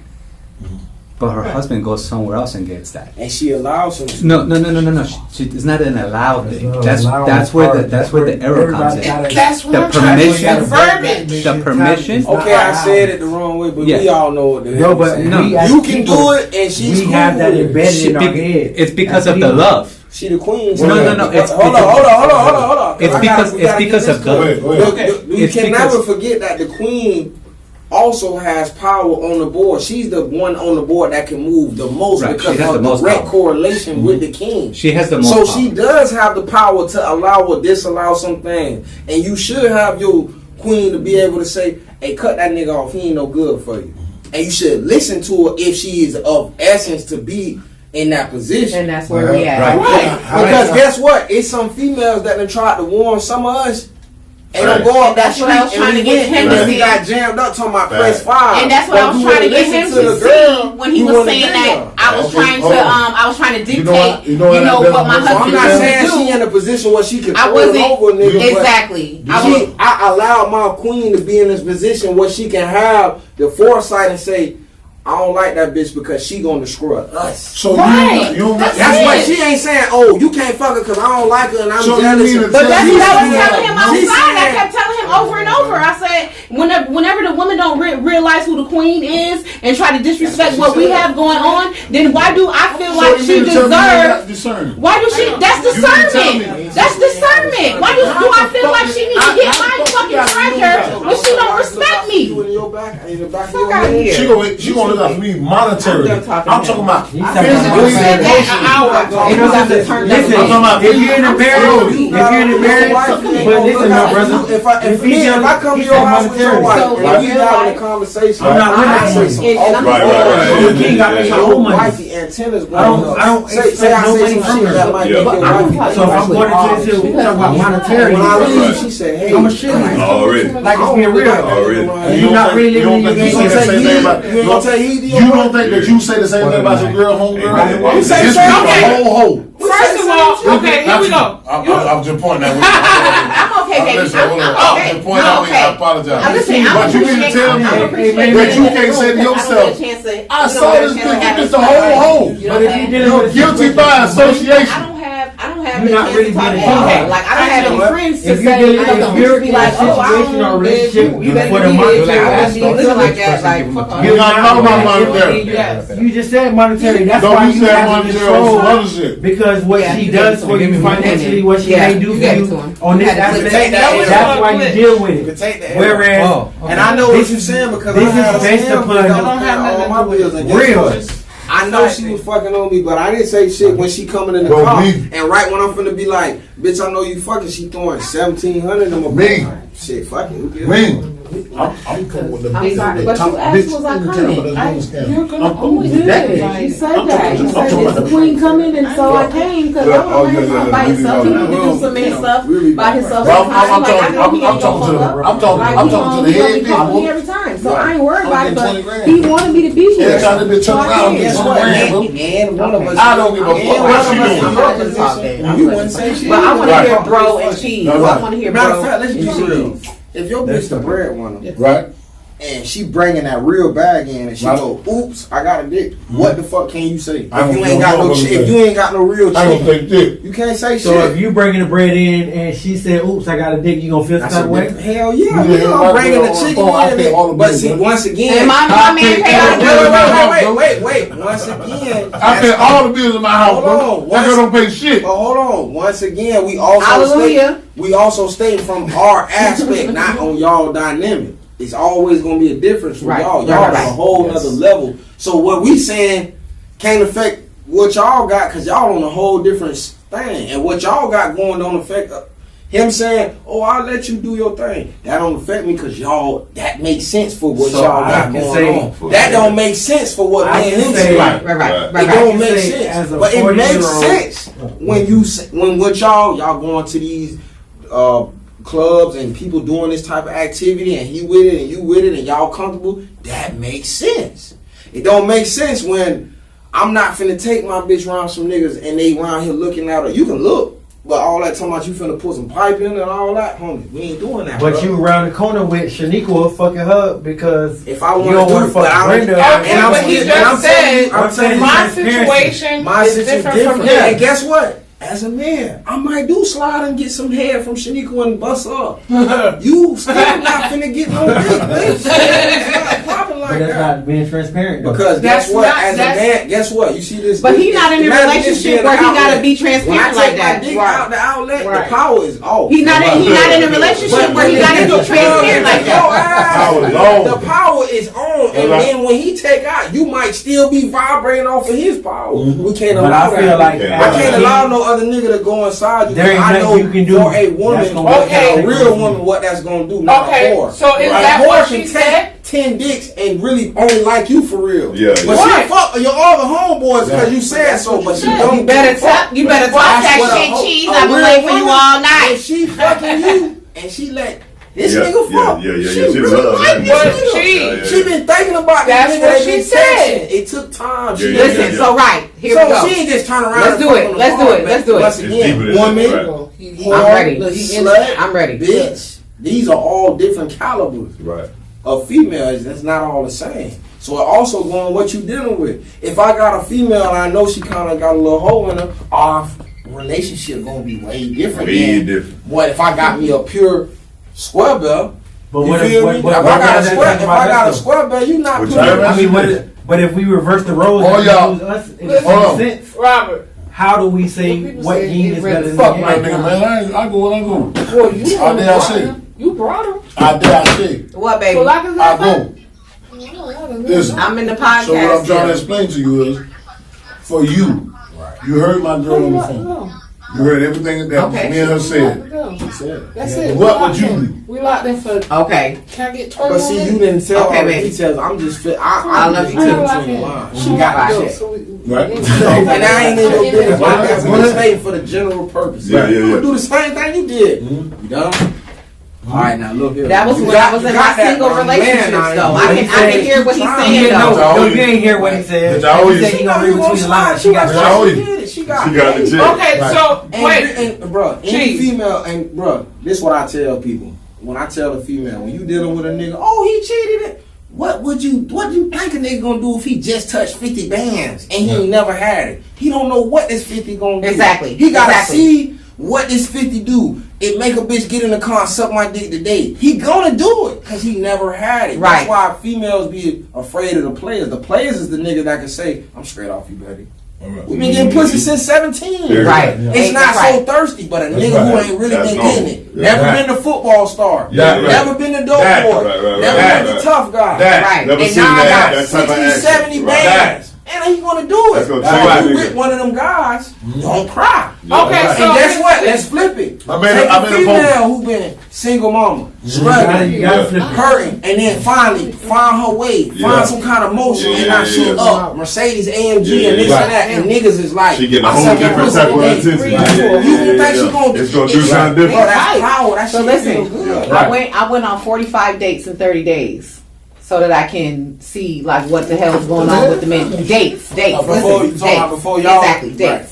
But her husband goes somewhere else and gets that. And she allows him to. No. It's not an allowed thing. No, That's allowing that's where the part. that's where the error comes Everybody in. gotta- That's what The I'm trying to permission- say. Verbiage. The permission. Okay, I said it the wrong way, but Yeah. we all know what the No, hell but I'm saying. no. we as You can people, do it, and she's we cool have that with it. embedded in our head. It's because As of the people. love. She the queen. No, no, no, it's Hold on. because- Hold on. It's because of Go the. ahead, go ahead. You It's can because- never forget that the queen also has power on the board. She's the one on the board that can move the most Right, because she has of the most direct power. correlation with the king. She has the most. So power. she does have the power to allow or disallow some things. And you should have your queen to be able to say, hey, cut that nigga off. He ain't no good for you. And you should listen to her if she is of essence to be in that position. And that's where we at. Right. Right. Because guess what? It's some females that done tried to warn some of us. Ain't no go up that That's what I was street trying to and get him and to then we see. got jammed up talking about Right. press 5. And that's what I But was you trying to wouldn't get him listen to the see girl, when he you was wouldn't saying get that her. I was Okay, trying hold to on. I was trying to You know what- dictate you know what I what my better- So I'm husband not was saying to she do. in a position where she can I throw it wasn't over a nigga, but exactly. I allowed my queen to be in this position where she can have the foresight and say, I don't like that bitch because she gonna destroy us. So Right. you don't That's That's it. why she ain't saying, oh, you can't fuck her because I don't like her and I'm So you jealous. mean to But tell that's me- what I was She's telling him saying- she's outside. I saying- kept telling him over and over. I said, whenever the women don't realize who the queen is and try to disrespect what we have going on, then why do I feel So like you she mean to tell me you ain't got deserves? discernment? Why do she? That's You mean to tell discernment. me- That's discernment. Why do I feel like she needs to get my fucking treasure when she don't respect me? You in your back, in the back of Fuck your out head. here. She gonna look out for me monetarily. I'm done talking I'm to talking him. about You physically. said that an hour ago. It was Listen, listen, I'm talking about if you're in a marriage, if you're in a marriage, but listen, my brother, If I come to he your said house with your monetary. wife So and if we you're having a like- conversation, I'm not with I that. say some And I'm Right, right, right. Your king got me my own money. wifey antennas I don't say expect I no say money some from shit her. that might Yeah. make But your I'm wife. talking So if I'm going into this, we talk about monetary. When I leave, Right. she said, "Hey, I'm a shit. Already. Like it's being real. Already. And you're not really You don't living think your you game. say the same thing about You ain't gonna tell he You don't think that you say the same thing about your girl, homegirl? You say This the same bitch a thing. whole hoe. First of all, okay, here we go. I'm just pointing that. I'm okay, baby. Listen, hold on. I'm I'm okay. just pointing out. I'm okay. I apologize. I'm listening. But you mean to tell me that you can't say to yourself, I saw this bitch, it's a whole hoe. But if you're dealing You're with a guilty situation- by association. I don't have You're the not chance really to talk being about okay. it. Like I don't have any friends to If you're say, dealing, I if don't you're be in like, a oh, I situation or don't relationship you better for the be this, monetary I would be aspect, looking like that, like fuck off. You're not talking about monetary. Yes. you just said monetary. That's No, why you you said have monetary control. on some other shit. Because what Yeah, she you does gave it for to you him. financially, what she Yeah, may do you for gave it you to him. on You this had to aspect, take that with that's you. why you deal with You can it. take the Whereas, and I know what you're saying because this I had is a based scam upon because the- I don't have all my bills and Real. guess what? I know she was fucking on me, but I didn't say shit when she coming in the Bro, car. me. And right when I'm finna be like, bitch, I know you fucking, she throwing 1,700 in my Me. Shit, fuck it. Who cares? Man, I'm coming with the I'm business. sorry, the but top you asked, bitch was I in the coming? town, but that's no scam. You're gonna I'm always with do that. that. You said I'm that. talking- You I'm said talking it's the about- queen coming, and so I came because I don't want him to by himself. He need to do some man stuff by himself. Well, Sometimes, I'm like, I talking- know he I'm ain't talking gonna to the- fuck up. I'm talking- Like, I'm he talking to gonna- the he gonna head be calling people. me every time, so I ain't worried I'm about it. getting But 20 grand. he wanted me to be here. Every time they bitch So turn I around, came. get 20 grand, bro. And one of us. I don't give a fuck and what one she of us doing. in I'm your not gonna talk position, that. you wouldn't say shit. But I want to Right. hear bro and cheese. Right. I want to hear Matter bro of fact, let's and be real. cheese. If your bitch the breadwinner Right? and she bringing that real bag in and she Right. go, oops, I got a dick. What the fuck can you say? I If don't you ain't got know no what shit, to if say. you ain't got no real I don't shit, think dick. you can't say so shit. if you bringing the bread in and she said, "Oops, I got a dick," you gonna feel I some said, way? hell yeah, Yeah, you know, I bringing pay the all- chicken I pay all the in. But bills, see, man. once again, And my man pay paid all all the the bills. wait. Once again, I pay all the bills in my house, Hold bro. on. That girl don't pay shit. But hold on. Once again, we also Hallelujah. state from our aspect, not on y'all dynamic. It's always gonna be a difference from Right. y'all. Y'all Right, on right. a whole nother level. So what we saying can't affect what y'all got because y'all on a whole different thing, and what y'all got going don't affect him saying, "Oh, I'll let you do your thing." That don't affect me because y'all that makes sense for what So y'all I got can going say- on. That don't make sense for what I me and can him say- say. Right, right, right, It right. don't I make can say sense, as a but it makes 40-year-old sense when what y'all going to these clubs and people doing this type of activity and he with it and you with it and y'all comfortable. That makes sense. It don't make sense when I'm not finna take my bitch around some niggas and they around here looking at her. You can look, but all that talking about you finna put some pipe in and all that, homie. We ain't doing that. But bro. you around the corner with Shaniqua fucking her because If I you want don't to do want it, to but fuck I don't. Brenda. Okay, and I'm but he and just I'm telling you- said, I'm telling you, my transparency. situation my is situation different from Yeah, his. and guess what? As a man, I might do slide and get some head from Shaniqua and bust up. You still not finna get no dick, bitch. It's not popping like But that's that. not being transparent. Though. Because That's guess what? not- As a that's- man, guess what? You see this? But this- he not in a imagine this relationship being where an he gotta outlet. be When I transparent take like my that. dick Right. out the outlet, Right. the power is off. He not in a relationship where he gotta be transparent like that. Power is on. The power is on, and Right. then when he take out, you might still be vibrating off of his power. We can't But allow I feel that. like Yeah. I as a can't king, allow no other nigga to go inside you. There ain't I know nothing you can do. for a That's woman, gonna what Okay. a real woman, what that's gonna do. Not Okay, a whore. so is A that whore what can she take said? 10 dicks and really only like you for real. Yeah, But yeah. she fuck your all the homeboys because you said so. But she don't. You better give a fuck. talk. You better talk That's that what a shit, hoe- cheese. a I've been real waiting for you woman, all If night. she fucking you and she let this Yeah, nigga fuck. yeah. She She really love like that this nigga. nigga. She- Yeah, yeah, She been thinking about That's this nigga. what They she been said. texting. It took time. She Yeah, Listen, so right, here we so go. she ain't just turn around. Let's and do fuck it. on the Let's do bar, it. man. Let's do it. Once It's again, deeper than woman, that, whore, I'm ready. slut, I'm ready. bitch. These are all different calibers Right. of females. That's not all the same. So it also going what you dealing with. If I got a female and I know she kind of got a little hole in her, our relationship gonna be way different. Way than different. what if I got me a pure square bell? But You what feel if, me? what, If what, I got a what does that square, think if about I got a us, though? square bell, you not Which pure. I- I mean, but if we reverse the roles, Oh, and y'all. use us in the Hold on. same sense, Robert. how do we say Well, people what say yin it is really better than Fuck yang? my nigga, man. I go when I go. Well, you Out there, I say. You brought him. I dare I say. What, baby? So like I I said, go. Listen. I'm in the So what I'm podcast. trying to explain to you is, for you, you heard my girl on the phone. You heard everything that Okay. me and her said. That's it. What would you do? We locked in for. Okay. Can I get turned But see, on? you didn't tell Okay, all the baby. details. I'm just fit. I love you reading too. between the lines. She got Right. the check. So we, Right? And I ain't in no business. Right. I'm just stating for the general purpose. Yeah, yeah, I'm yeah. gonna do the same thing you did. You done? All right, now look here. That was You when got- I was you in got my that single from relationships, man, though. now. I can hear what he's saying, Yeah, though. no, you didn't hear what he said. But I always- He said he gonna read between the lines. She got How old she you? did it. She got She got the check. okay, Right. so And, wait. and bro, any Chief. female, and bro, this is what I tell people. When I tell the female, when you dealing with a nigga, oh, he cheated it. What do you think a nigga gonna do if he just touched 50 bands and he ain't never had it? He don't know what this 50 gonna do. Exactly. He gotta Exactly. see what this 50 do. It make a bitch get in the car and suck my dick today. He gonna do it because he never had it. Right. That's why females be afraid of the players. The players is the nigga that can say, I'm straight off you, baby. We been getting pussy since 17. Yeah. Right. It's not Right. so thirsty, but a That's nigga who right. ain't really That's been normal. getting it. Yeah. Never Right. been the football star. Yeah, right. Never been the dope That. boy. Right. Never That. been the tough guy. That. Right. Never And seen now I that. got That type of 60, action. 70 Right. bands. And he gonna do That's it. gonna Now, change if that you nigga. with one of them guys, don't cry. Okay, right. so And guess what? Let's flip it. I made Take a a female post. who been single mama, You struggling, gotta flip it. hurting, and then finally find her way, Yeah. find some kind of motion, and Yeah, now she yeah. up Mercedes AMG Yeah, and this yeah. and that, and niggas is like, She getting a I whole suck your different pussy type of today. intensity. You Yeah, yeah, think yeah, she yeah. gonna? It's gonna do something Bro, different. that's power. That So shit listen, feel good. I went on 45 dates in 30 days. So that I can see like what the hell is going on with the men. Dates. Before Listen, you talking about dates. before y'all- Exactly, dates. Right.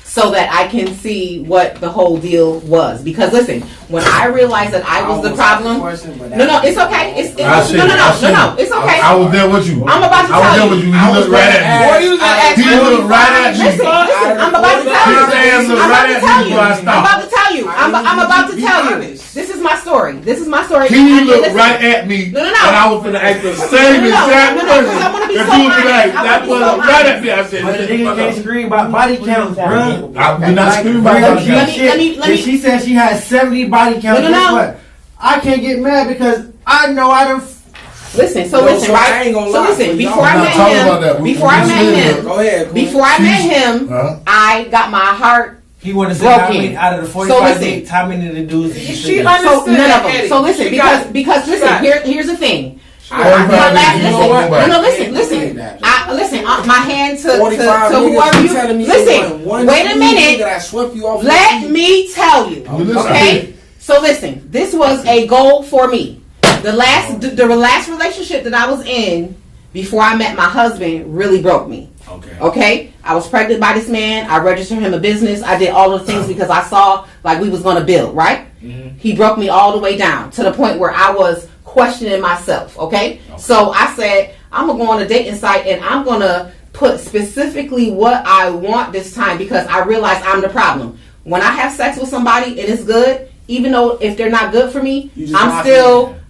So that I can see what the whole deal was. Because listen, when I realized that I was the problem. No, it's okay. It's I see. no, it's okay. I was there with you. I'm about to I was tell there you. with you. I You was looked right gonna at Boy, me. you was At He looked right at me. Listen, I'm about to tell you. His hands looked I'm about right to at tell me you. before I I'm stopped. about to tell you. I'm about to Be tell you. honest. This is my story. This is my story. He And looked listen, right at me, No, no, no. and I was gonna act the same No, exact no, no, person. because I wanna be If so you was honest. like, I wanna that be was so right honest. at me. I said, But the "This nigga can't motherfucker." scream about body counts, bro. We're not screaming about Bro, body you count. shit. let me- If she said she had 70 body counts, No, no, guess no. what? I can't get mad because I know I done. Listen, so No, listen, so I right? ain't gonna So lie listen, for before y'all. I I'm not talking about met that. him, We- before we I just met live him, here. Go ahead. before I met him, Huh? I got my heart. He want to say how Broken. many out of the So 45 listen. dates, how many of the dudes did you She sleep with? understood So none that, of them. Eddie. So listen, She got because it. listen, got it. here's the thing. Forty-five My last, days, you know listen, what? no, listen. My hand to 45 whoever niggas, you telling me listen. one Wait a nigga minute. that I swept you off. Let your feet. me tell you. Listen. Okay. So listen, this was a goal for me. The last relationship that I was in before I met my husband really broke me. Okay, I was pregnant by this man. I registered him a business. I did all the things because I saw like we was going to build. Right? He broke me all the way down to the point where I was questioning myself. Okay, so I said I'm gonna go on a dating site and I'm gonna put specifically what I want this time because I realize I'm the problem. When I have sex with somebody and it's good, even though if they're not good for me, You just locked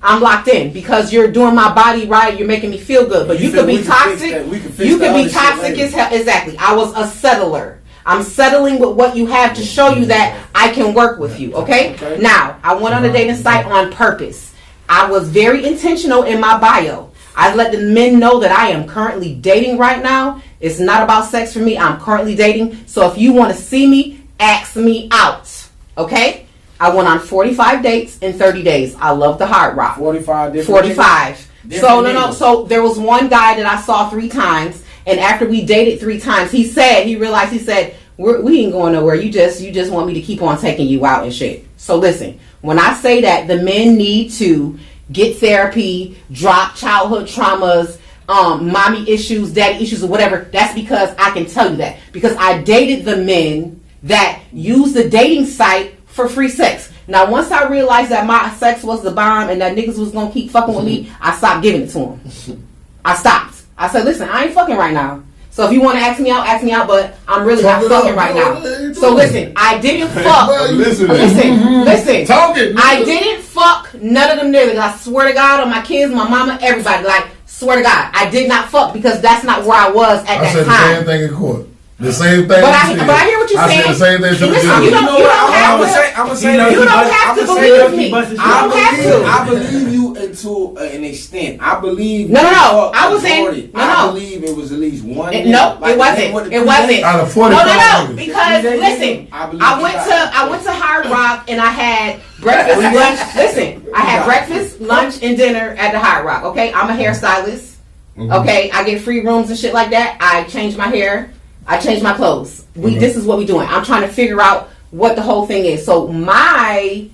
I'm locked in because you're doing my body right. You're making me feel good. But You you feel could we be can fix toxic. that. We can fix You the could be other shit toxic later. as hell. Exactly. I was a settler. I'm settling with what you have to show you that I can work with you. Okay. Okay. Now I went on a dating site on purpose. I was very intentional in my bio. I let the men know that I am currently dating right now. It's not about sex for me. I'm currently dating. So if you want to see me, ask me out. Okay? I went on 45 dates in 30 days. I love the hard rock. 45 different 45. Different So no. niggas. So there was one guy that I saw 3 times, and after we dated 3 times, he said, we ain't going nowhere. You just want me to keep on taking you out and shit. So listen, when I say that the men need to get therapy, drop childhood traumas, mommy issues, daddy issues, or whatever, that's because I can tell you that. Because I dated the men that use the dating site for free sex. Now, once I realized that my sex was the bomb and that niggas was gonna keep fucking with me, I stopped giving it to them. I stopped. I said, listen, I ain't fucking right now. So if you want to ask me out, but I'm really not fucking right now. So listen, I didn't fuck. Listen. Talk it. I didn't fuck none of them niggas. I swear to God on my kids, my mama, everybody. Like, swear to God, I did not fuck because that's not where I was at that time. I said the same thing in court. The same thing. But I hear what you're saying. I said the same thing. Listen, you don't have to believe me. I believe you to an extent. I believe. No. I was saying. I believe it was at least one. No, it wasn't. It wasn't. Out of 45 No. Because listen, I went to Hard Rock and I had breakfast, lunch. Listen, I had breakfast, lunch, and dinner at the Hard Rock. Okay, I'm a hairstylist. Okay, I get free rooms and shit like that. I change my hair. I change my clothes. This is what we're doing. I'm trying to figure out what the whole thing is. So my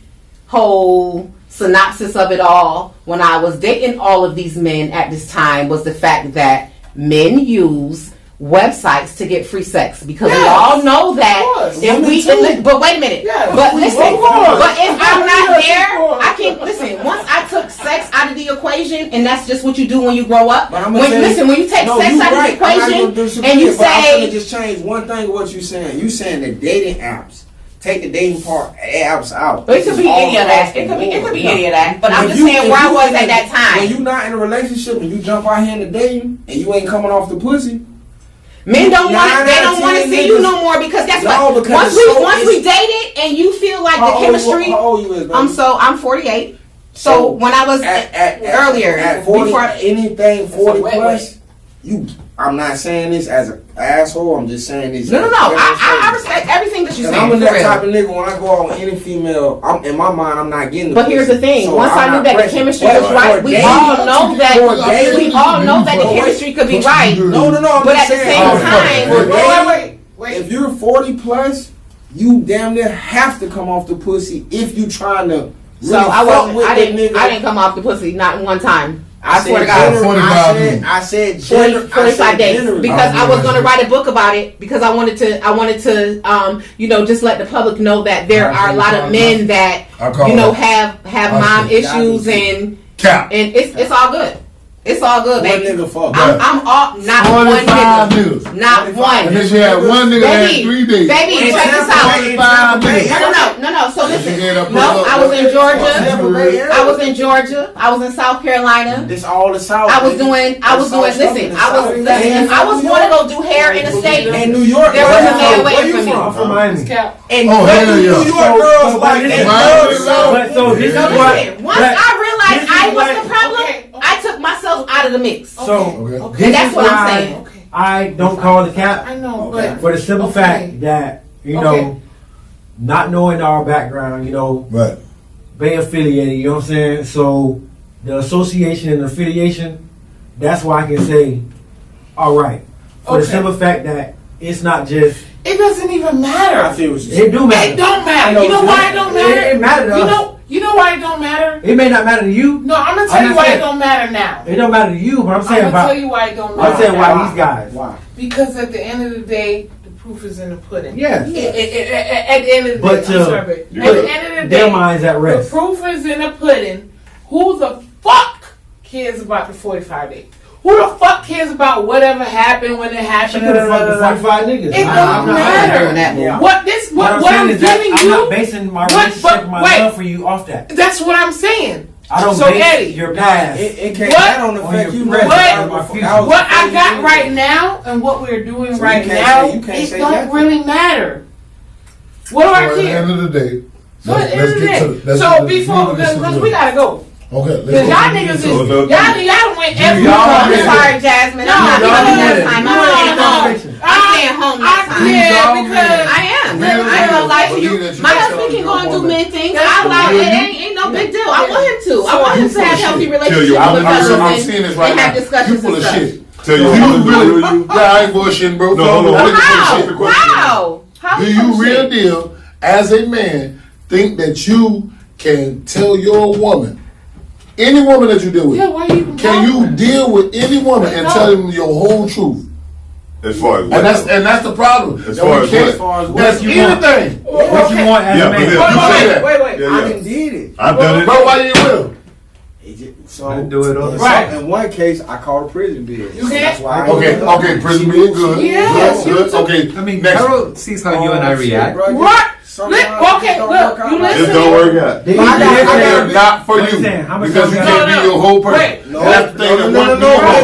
whole synopsis of it all, when I was dating all of these men at this time, was the fact that men use websites to get free sex because we all know that but wait a minute. But listen, but if I'm not there, I can't listen. Once I took sex out of the equation, and that's just what you do when you grow up. When you take sex out of the equation and you say, I'm gonna just change one thing of what you're saying. You saying the dating apps. Take the dating part apps out. But it could be any of that. It could be any of that. But I'm just saying where I was at that time. When you're not in a relationship and you jump out here in the dating and you ain't coming off the pussy. Men don't want to see you no more because guess what? Once we dated and you feel like the chemistry. How old you is, baby? I'm 48. So when I was earlier, at 40, before anything 40 plus, I'm not saying this as an asshole. I'm just saying this. No. I respect everything that you're saying. I'm that type of nigga. When I go out with any female, in my mind, I'm not getting. But here's the thing: once I knew that the chemistry was right, we all know that the chemistry could be right. No. But at the same time, wait. If you're 40 plus, you damn near have to come off the pussy if you trying to. So I didn't come off the pussy not one time. I swear to God. I said 45 days because I was going to write a book about it because I wanted to just let the public know that there are a lot of men that have mom issues and it's all good. It's all good, baby. I'm all not one nigga. Not one. And then she had one nigga that had 3 days. Baby, check this out. No. So listen. No, I was in Georgia. I was in South Carolina. It's all the South. I was doing. Listen. I was going to go do hair in the state. In New York. There was a man waiting for me. I'm from Miami. And New York girls like that. So this is what. Once I realized I was the problem, I took myself out of the mix. So and that's what I'm saying. I don't call the cap. I know, but for the simple fact that not knowing our background, right, being affiliated, you know what I'm saying. So the association and affiliation, that's why I can say, all right, for the simple fact that it's not just. It doesn't even matter. I feel what you're saying. It do matter. It don't matter. You know why it don't matter? It matters to us. You know why it don't matter? It may not matter to you. No, I'm gonna tell you why it don't matter now. It don't matter to you, but I'm saying I'm gonna tell you why it don't matter. I'm saying why these guys. Why? Because at the end of the day, the proof is in the pudding. Yes. At the end of the day, But at the end of the day, their minds at rest. The proof is in the pudding. Who the fuck cares about the 45 days? Who the fuck cares about whatever happened when it happened? She could have fucked the 45 niggas. It don't matter. What I'm giving you. I'm not basing my relationship, my love for you off that. That's what I'm saying. I don't base your past. That don't affect you. What I got right now and what we're doing right now, it don't really matter. What do I care? At the end of the day. So before, because we gotta go. Okay, let's go. Y'all niggas y'all went every I'm sorry, Jasmine. I'm not doing this time. I'm staying home this time. Yeah, because I am. I ain't gonna lie to you. My husband can go and do men things. I allow it. Ain't no big deal. I want him to. I want him to have healthy relationships with fellas and have discussions and stuff. Tell you, really? Yeah, I ain't bullshitting, bro. Wow. How Do you you gonna real say? deal, as a man, think that you can tell your woman, any woman that you deal with, Yeah, why you even can you bothering? deal with any woman and No. tell them your whole truth? As far as And that's the problem. As That far we as can't- what? As far as what That's you want. anything. What you want as Yeah, a but man? then- You say that. Wait. Yeah, I yeah. done did it. I've done it. Bro, why you will? So I do it all the Right. In one case, I called a prison bill. You That's can't- why. Okay, prison being good. Yes, Good, good. Okay, I mean, next. Carol sees how you and I react. Right. Sometimes Okay, it don't look, work out you like listen. It don't work out. They- I got- they- I got- It's not for What you you saying? How much because you time can't you got? be your whole person. Wait. And that's the thing that No, one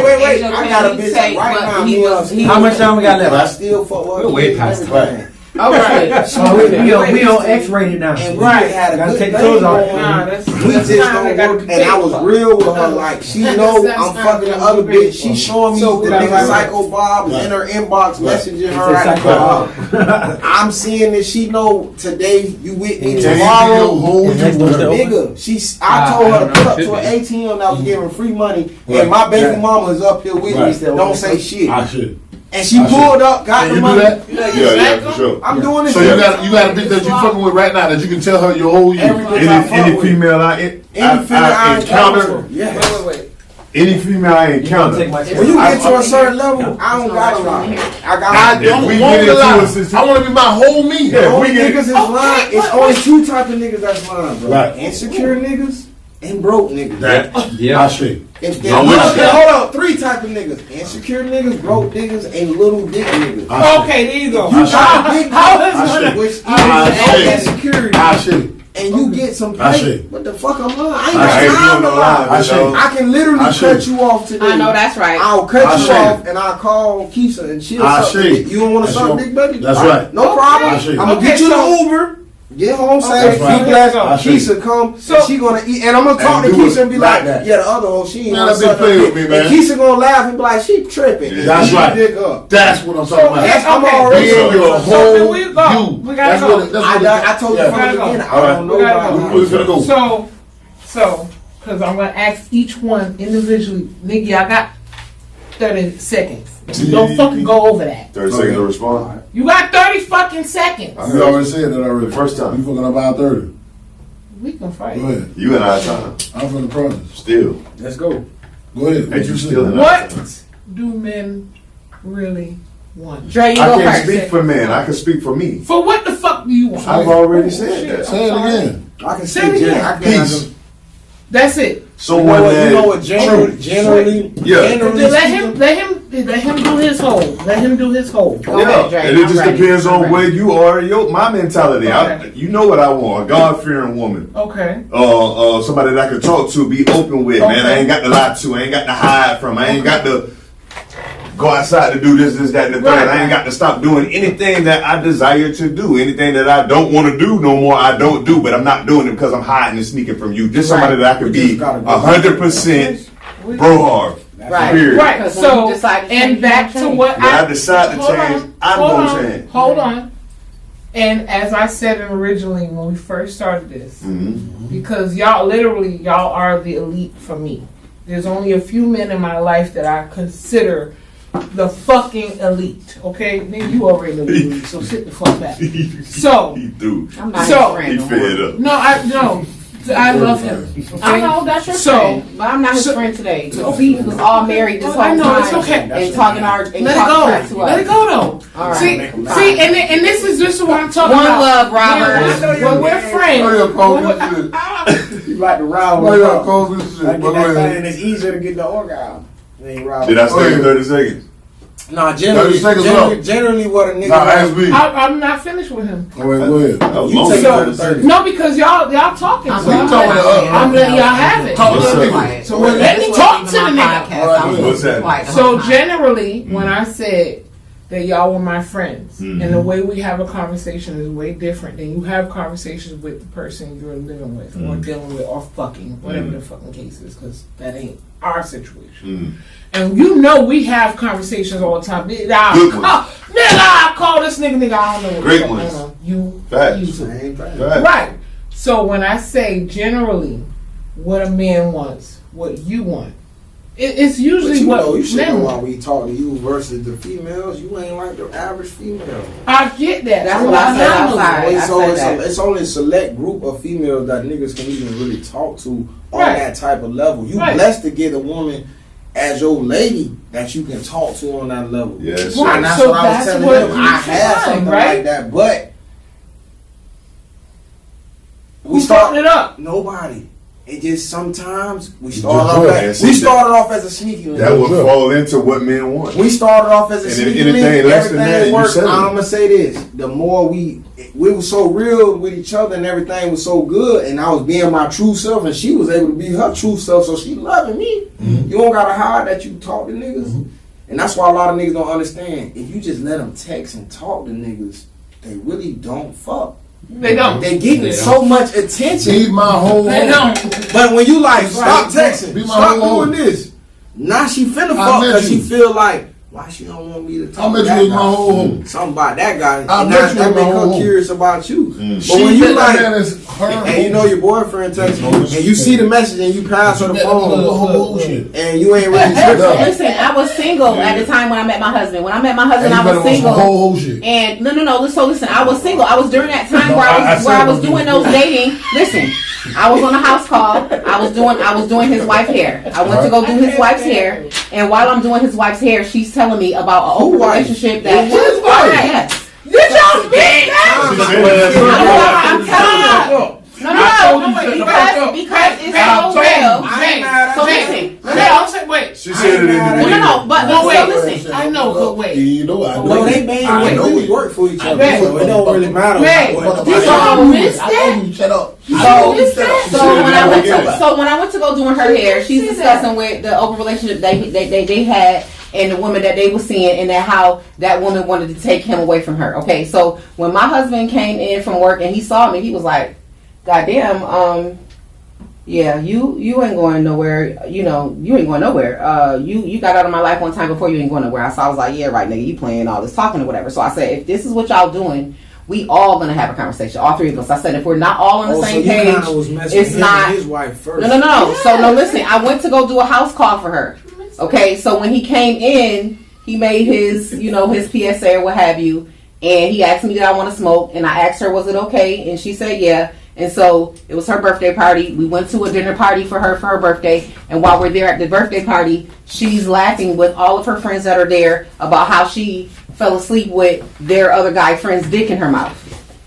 wait. Angel, I can got a you bitch say right what now. he me was- and- he How much time we got But I left? still fuck with her. We're way kids and past everything. All right. Oh, we on X-rated now. And Right. we had a Gotta good take thing those off. going. Nah, that's We just time don't they gotta work, be and I paid was for. real with her. Like she know That's I'm time fucking the they other gotta be paid bitch. She for. showing me So the that's nigga right. Psycho Bob Right. in her inbox messaging It's her. a At Psycho Bob. I'm seeing that she know today you with me Can you be your tomorrow. whole Is next you? one still open? Nigga, I told her to put up to an ATM that was giving free money, and my baby mama is up here with me. Right. Don't say shit. I should. And she I should. pulled up, got Can the you do money. that? Yeah, for sure. I'm doing this. So you got a bitch that you fucking with right now that you can tell her your whole year. Every- I fuck Any with. female Any female I encounter. Yeah. Wait. any female I encounter. Take my When you get to a certain level, I don't got a lot. I got. I If don't we want get to into lie. a situation- I want to be my whole me. Yeah, if Only we get niggas is lying. It's only two type of niggas that's lying, bro. Right. Insecure niggas and broke niggas. That Yeah. I should. If I'm with you. hold on, three type of niggas: insecure niggas, broke niggas, and little dick niggas. Okay, there you go. You got a big How dick, is should. which is I should. insecurity, I should. and you get some I pay. should. What the fuck I'm lying? I ain't I got ain't time doing to no lie. lying, I should. dog. I can literally I should. cut you off today. I know that's right. I'll cut I you should. off and I'll call Keisha and she'll I suck should. dick. You don't want to That's suck your- dick, baby? that's right. No problem. I I'm should. gonna Okay, get you so- the Uber. Get home safe. That's right. Be blessed. I should. Keisha come. So- and she gonna eat. And I'm gonna talk And to do Keisha it and be like like, that. yeah, the other one, she ain't Man, gonna that bitch suck play her with dick. me, man. And Keisha gonna laugh and be like, she tripping. And That's eat right. the dick up. That's what I'm talking about. Yes, I'm Okay. already Being your so whole we go. you. We gotta That's go. what. That's I, what. I told you Yeah. from the beginning, All I right. don't know We gotta about go. We're gonna go. So, because I'm going to ask each one individually, nigga, I got 30 seconds. Don't fucking go over that. 30 seconds to respond. You got 30 fucking seconds. You already said that already. First time. You fucking about 30. We can fight. Go ahead. You and I time. I'm from the process. Still. Let's go. Go ahead. And What you you still said? in What time. do men really want? Dre, you I go can't first. speak for men. I can speak for me. For what the fuck do you want? I've already said that. Say it again. I can Say it see again. I can Peace. That's it. Someone you know that what generally, Yeah. generally Let him do his whole. Let him do his whole. Go Yeah, ahead, Dre. and it I'm just ready. depends I'm on ready. where you are. My mentality. Okay. You know what I want. A God-fearing woman. Okay. Somebody that I can talk to, be open with. Man, I ain't got to lie to. I ain't got to hide from. I ain't got to go outside to do this, that, and the third. Right. I ain't got to stop doing anything that I desire to do. Anything that I don't want to do no more, I don't do. But I'm not doing it because I'm hiding and sneaking from you. Just somebody that I could be 100% bro hard. Right. Period. Right. Because when So, you decide to and change, back you to change. what When I decide to hold change, on, I'm hold gonna on, change. Hold on. And as I said originally when we first started this, because y'all are the elite for me. There's only a few men in my life that I consider the fucking elite. Okay, nigga, you already know the elite, so sit the fuck back. So, He do. I'm not So- his He friend. no more. fed up. no, I love him. Okay? I know that's your So- friend, but I'm not his so- friend today. We was all married this whole I know, time it's okay. and talking our and Let it talking go. crap to us. Let it go though. All right. See, and this is just what I'm talking One about. love, Robert. When we're friends. Why you call when me we're- shit? You like to round Why with y'all her. call me shit? Like But get go that thing, ahead. and it's easier to get the orgasm. They ain't round. Did I stay in ahead. 30 seconds? Nah, 30 seconds up. generally what a nigga. Nah, ask me. I'm not finished with him. Go ahead. Go ahead. That was You long take as it 30 to seconds. No, because y'all talking. I'm So You I'm talking to us. I'm letting y'all have it. Talk to What's the up? nigga. So let me talk to the nigga. What's that? So generally, when I said that y'all were my friends, and the way we have a conversation is way different than you have conversations with the person you're living with or dealing with or fucking, whatever the fucking case is, because that ain't our situation. And you know we have conversations all the time. Good ones. Nigga, I call this nigga, I don't know what Great the fuck ones. going on. You Facts. use it. Ain't bad. Right. Right. So when I say generally what a man wants, what you want, It's But usually you what know, you should know men why want. we talk to you versus the females. You ain't like the average female. I get that. That's what I said outside. I So said that. it's only a select group of females that niggas can even really talk to on Right. that type of level. You Right. blessed to get a woman as your lady that you can talk to on that level. Yes, Right. And that's So what I was that's telling what him. you I should had find, something right? like that, but Who started it up? nobody. It just sometimes we just started good. off. And As, see we that- started off as a sneaky one. That would fall into what men want. We started off as a And sneaky anything link. less than that, Everything you worked. settle. I'm gonna say this: the more we were so real with each other, and everything was so good, and I was being my true self, and she was able to be her true self, so she loving me. You don't gotta hide that you talk to niggas, and that's why a lot of niggas don't understand. If you just let them text and talk to niggas, they really don't fuck. They don't. They getting so much attention. Be my whole They home. don't. But when you like, That's stop right. texting, Be my stop whole doing this. Now she finna I fuck met because she you. feel like, why she don't want me to talk I to met that you with guy? my whole home. Something about that guy. I and met that you with make my her whole curious about you. But She when you think like, that is her and you know your boyfriend texts you, and you see the message and you pass her the phone, shit. and you ain't really So tripping. listen, I was single at the time when I met my husband. When I met my husband, I was single. Whole shit. And no. So listen, I was single. I was during that time No, where I I was said doing no. those dating. Listen, I was on a house call. I was doing his wife's hair. I went to go do his wife's hair, and while I'm doing his wife's hair, she's telling me about an open wife? relationship that. His wife? Yes. Did y'all speak that? I'm telling you. No, because it's so real. So listen, Wait. She said it in the beginning. no, but No, so wait. listen. I know, but wait. You know I know. No, they it. made I know really it. work for each other, bet. so it don't really matter. Man, what did I y'all know you. miss I that? know you. Shut up. So, So when I went to go doing her hair, she's discussing with the open relationship they had and the woman that they were seeing, and that how that woman wanted to take him away from her. Okay, so when my husband came in from work and he saw me, he was like, "Goddamn, yeah, you ain't going nowhere. You know, you ain't going nowhere. You got out of my life one time before, you ain't going nowhere." So I was like, "Yeah, right, nigga, you playing all this talking or whatever." So I said, if this is what y'all doing, we all gonna have a conversation, all three of us. I said, if we're not all on the same page, it's not. his wife first. No. So no, listen. I went to go do a house call for her. Okay, so when he came in, he made his, his PSA or what have you, and he asked me did I want to smoke, and I asked her was it okay, and she said yeah. And so it was her birthday party. We went to a dinner party for her birthday, and while we're there at the birthday party, she's laughing with all of her friends that are there about how she fell asleep with their other guy friend's dick in her mouth.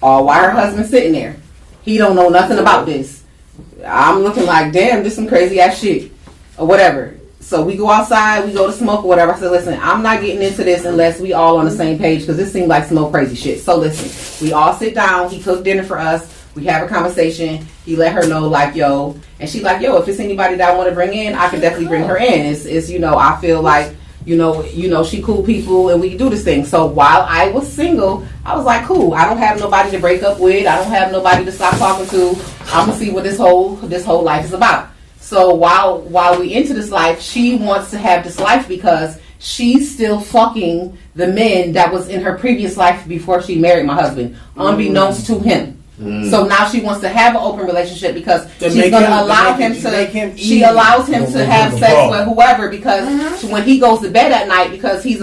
While her husband's sitting there, he don't know nothing about this. I'm looking like, damn, this some crazy ass shit or whatever. So we go outside, we go to smoke or whatever. I said, listen, I'm not getting into this unless we all on the same page, because this seemed like some old crazy shit. So listen, we all sit down. He cooked dinner for us. We have a conversation. He let her know, like, yo, and she like, yo, if it's anybody that I want to bring in, I can definitely bring her in. It's I feel like, she cool people and we can do this thing. So while I was single, I was like, cool. I don't have nobody to break up with. I don't have nobody to stop talking to. I'm gonna see what this whole life is about. So while we into this life, she wants to have this life because she's still fucking the men that was in her previous life before she married my husband, unbeknownst to him. So now she wants to have an open relationship because she's going to allow him to. She allows him to have sex with whoever because when he goes to bed at night, because he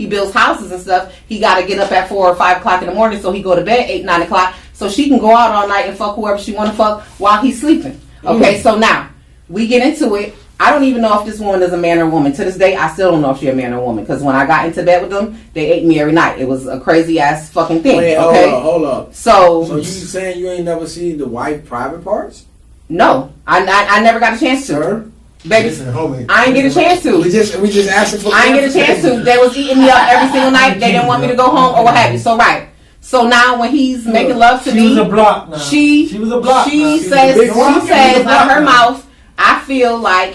builds houses and stuff, he got to get up at 4 or 5 o'clock in the morning, so he go to bed 8, 9 o'clock, so she can go out all night and fuck whoever she want to fuck while he's sleeping. Okay, so now we get into it. I don't even know if this woman is a man or a woman. To this day, I still don't know if she's a man or a woman. Because when I got into bed with them, they ate me every night. It was a crazy ass fucking thing. Wait, okay, hold up. So you saying you ain't never seen the wife private parts? No, I never got a chance to. Sir? Baby, Listen, homie. I ain't get a chance to. We just asking for. I ain't get a chance to. They was eating me up every single night. They didn't want me to go home or what have you. So right. So now when he's making love to me, She was a block now. She was a block. She now. says out of her mouth, I feel like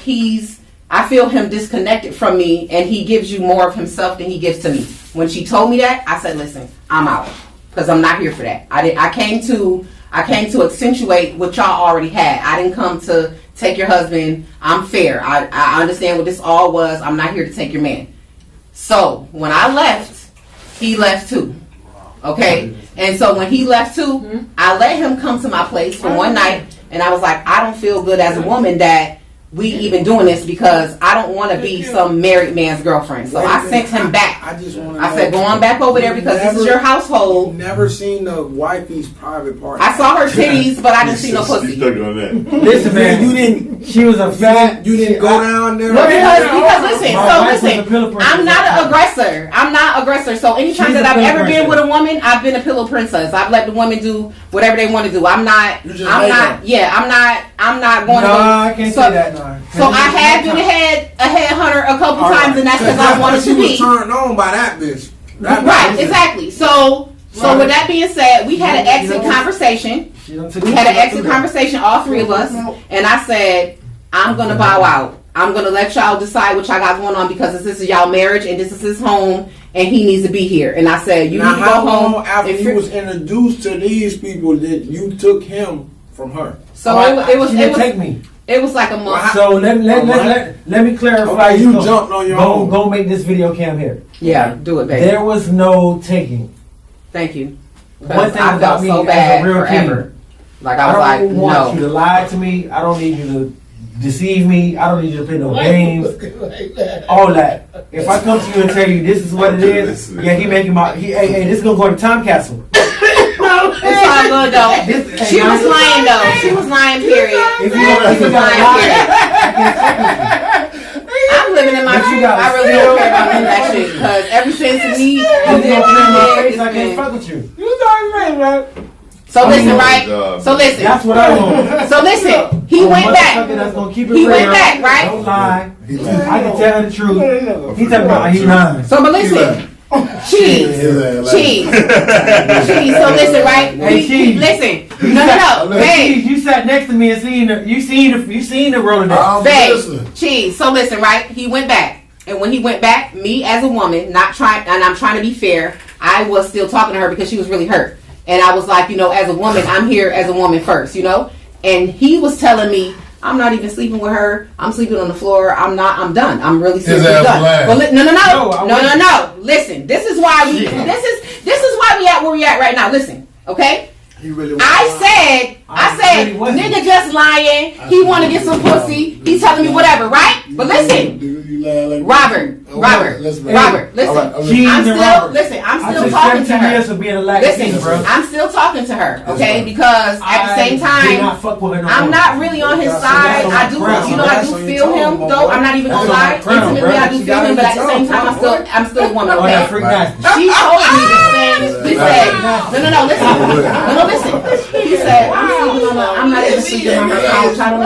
I feel him disconnected from me, and he gives you more of himself than he gives to me. When she told me that, I said, listen, I'm out. Because I'm not here for that. I came to accentuate what y'all already had. I didn't come to take your husband. I'm fair. I understand what this all was. I'm not here to take your man. So when I left, he left too. Okay? And so when he left too, I let him come to my place for one night, and I was like, I don't feel good as a woman that we even doing this because I don't want to be some married man's girlfriend. So I sent him back. I just want to. I said, go on back over there because this is your household. Never seen the wifey's private part. I saw her titties, but I didn't see no You pussy. stuck on that. Listen, man, you didn't. She was a fat. You didn't go down there. No, because listen, My so wife was a pillow listen, princess. I'm not an aggressor. I'm not aggressor. So anytime She's that a I've pillow ever been princess. with a woman, I've been a pillow princess. I've let the women do whatever they want to do. I'm not. You just I'm make not. them. Yeah, I'm not going No, to. I can't so, say that. No. So I have been a headhunter a couple All times, right. and that's because I wanted She to was be. turned on by that bitch. That Right, bitch. exactly. So with that being said, we had an exit conversation. She done took We it had an to exit the- conversation, all three of us, and I said, I'm gonna bow out. I'm gonna let y'all decide what y'all got going on because this is y'all marriage and this is his home and he needs to be here. And I said, you Now, need to how go home. long after and you was introduced to these people that you took him from her? so it was She didn't take me. it was like a month. So let me clarify. Okay, you Go- jumped on your go, own. Go make this video cam here. Yeah, do it, baby. There was no taking. Thank you. One 'Cause thing I about felt me so as bad a real forever. king, Like I I was don't like, want you no. to lie to me. I don't need you to deceive me. I don't need you to play no games. All that. If I come to you and tell you this is what it is, yeah, he making my. Hey, this is gonna go to time capsule. It's all good though. She was lying though. She was lying, period. If She you was gotta lying, lie, period. I can't fuck with you. I'm living in my But you truth. gotta I really don't still- care about none of that shit. Because ever since me, If you don't play in my face, I it's can't been- fuck with you. So listen, Oh, right? God. So listen. That's what I want. So listen. He went Motherfucker back. That's gonna keep it He real. went back, right? Don't lie. I can tell her the truth. He talking about he lying. So, but listen. Cheese. Cheese. Cheese. So listen, right? Hey, Cheese. Listen. No. Babe. Cheese, you sat next to me and seen the you seen the Rolodex. I'm Babe. listening. Cheese. So listen, right? He went back. And when he went back, me as a woman, not trying, and I'm trying to be fair, I was still talking to her because she was really hurt. And I was like, as a woman, I'm here as a woman first, And he was telling me, I'm not even sleeping with her. I'm sleeping on the floor. I'm done. I'm really sleeping ass done. lying. But No, no. Listen, this is why we at where we at right now. Listen, okay? He really I said, really wasn't. nigga just lying. He want to get some pussy. He's telling me whatever, right? But listen, Robert, listen. Cheese I'm and still Robert. I'm I still took talking to 17 years her. for being a lacking Listen, bro. I'm still talking to her, okay? Because at the same did time, not fuck with her no I'm more. not really on his That's side. on I my do, crown. I do feel him though. I'm not even gonna That's on lie. my crown, Intimately, bro. I do feel him, but at the same time, I'm still a woman, Oh, that okay? freak nasty. She told me this thing. No, listen. He said, I'm not even sleeping on her couch. I don't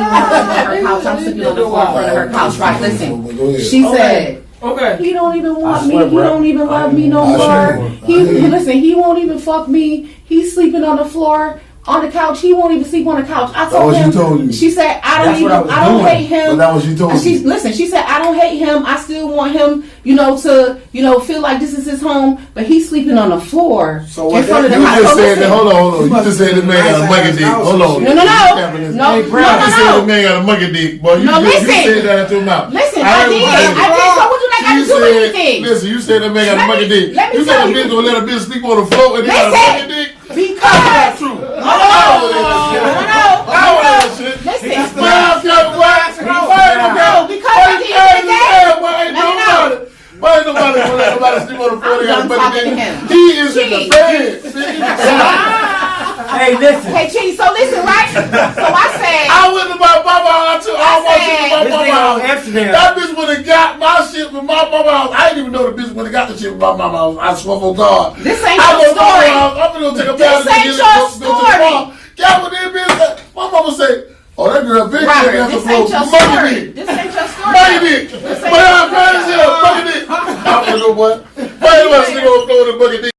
even want to sleep on her couch. I'm sleeping on the floor in front of her couch. Right, listen. She said, Okay. he don't even want I me. swear, He bro. don't even love me no I swear. more. Listen, he won't even fuck me. He's sleeping on the floor. On the couch, he won't even sleep on the couch. I told what him. she told you. She said, That's what I was I don't doing. hate him. But that was you told She me. listen. She said, I don't hate him. I still want him, to feel like this is his home. But he's sleeping on the floor So in what front of the You house. just So said that. listen. Hold on. You just said the man got a monkey dick. Hold on. No. You just said the man got a monkey dick. Boy, you No, just listen. said that out your mouth. Listen, I I heard did. what you said. I did. So what do that got to do with anything? Listen, you said that man got a Let monkey me- dick. let me You tell said a you. bitch gonna let a bitch sleep on the floor and he got a Listen. monkey dick? Because True. Listen. Why ain't nobody gonna let nobody sleep on the floor? They got a I'm monkey talking to dick. him. He is in the bed. Hey, listen. Hey, Cheese. So listen, right? So I said. I went to my mama house too. I I watched said- it to This my nigga mama on house. Amsterdam. That bitch would have got my shit from my mama house. I didn't even know the bitch would have got the shit from my mama house. I swear for God. This ain't I your go to my story. house. I'm gonna take a This bath. ain't your story. Guess what that bitch? My mama say, "Oh, that girl big." Robert, got the this ain't your floor. story. Monkey dick. This ain't your story. Monkey dick. This But ain't I'm crazy. Monkey dick. I don't know what. Why you want to sleep on the floor with a monkey dick?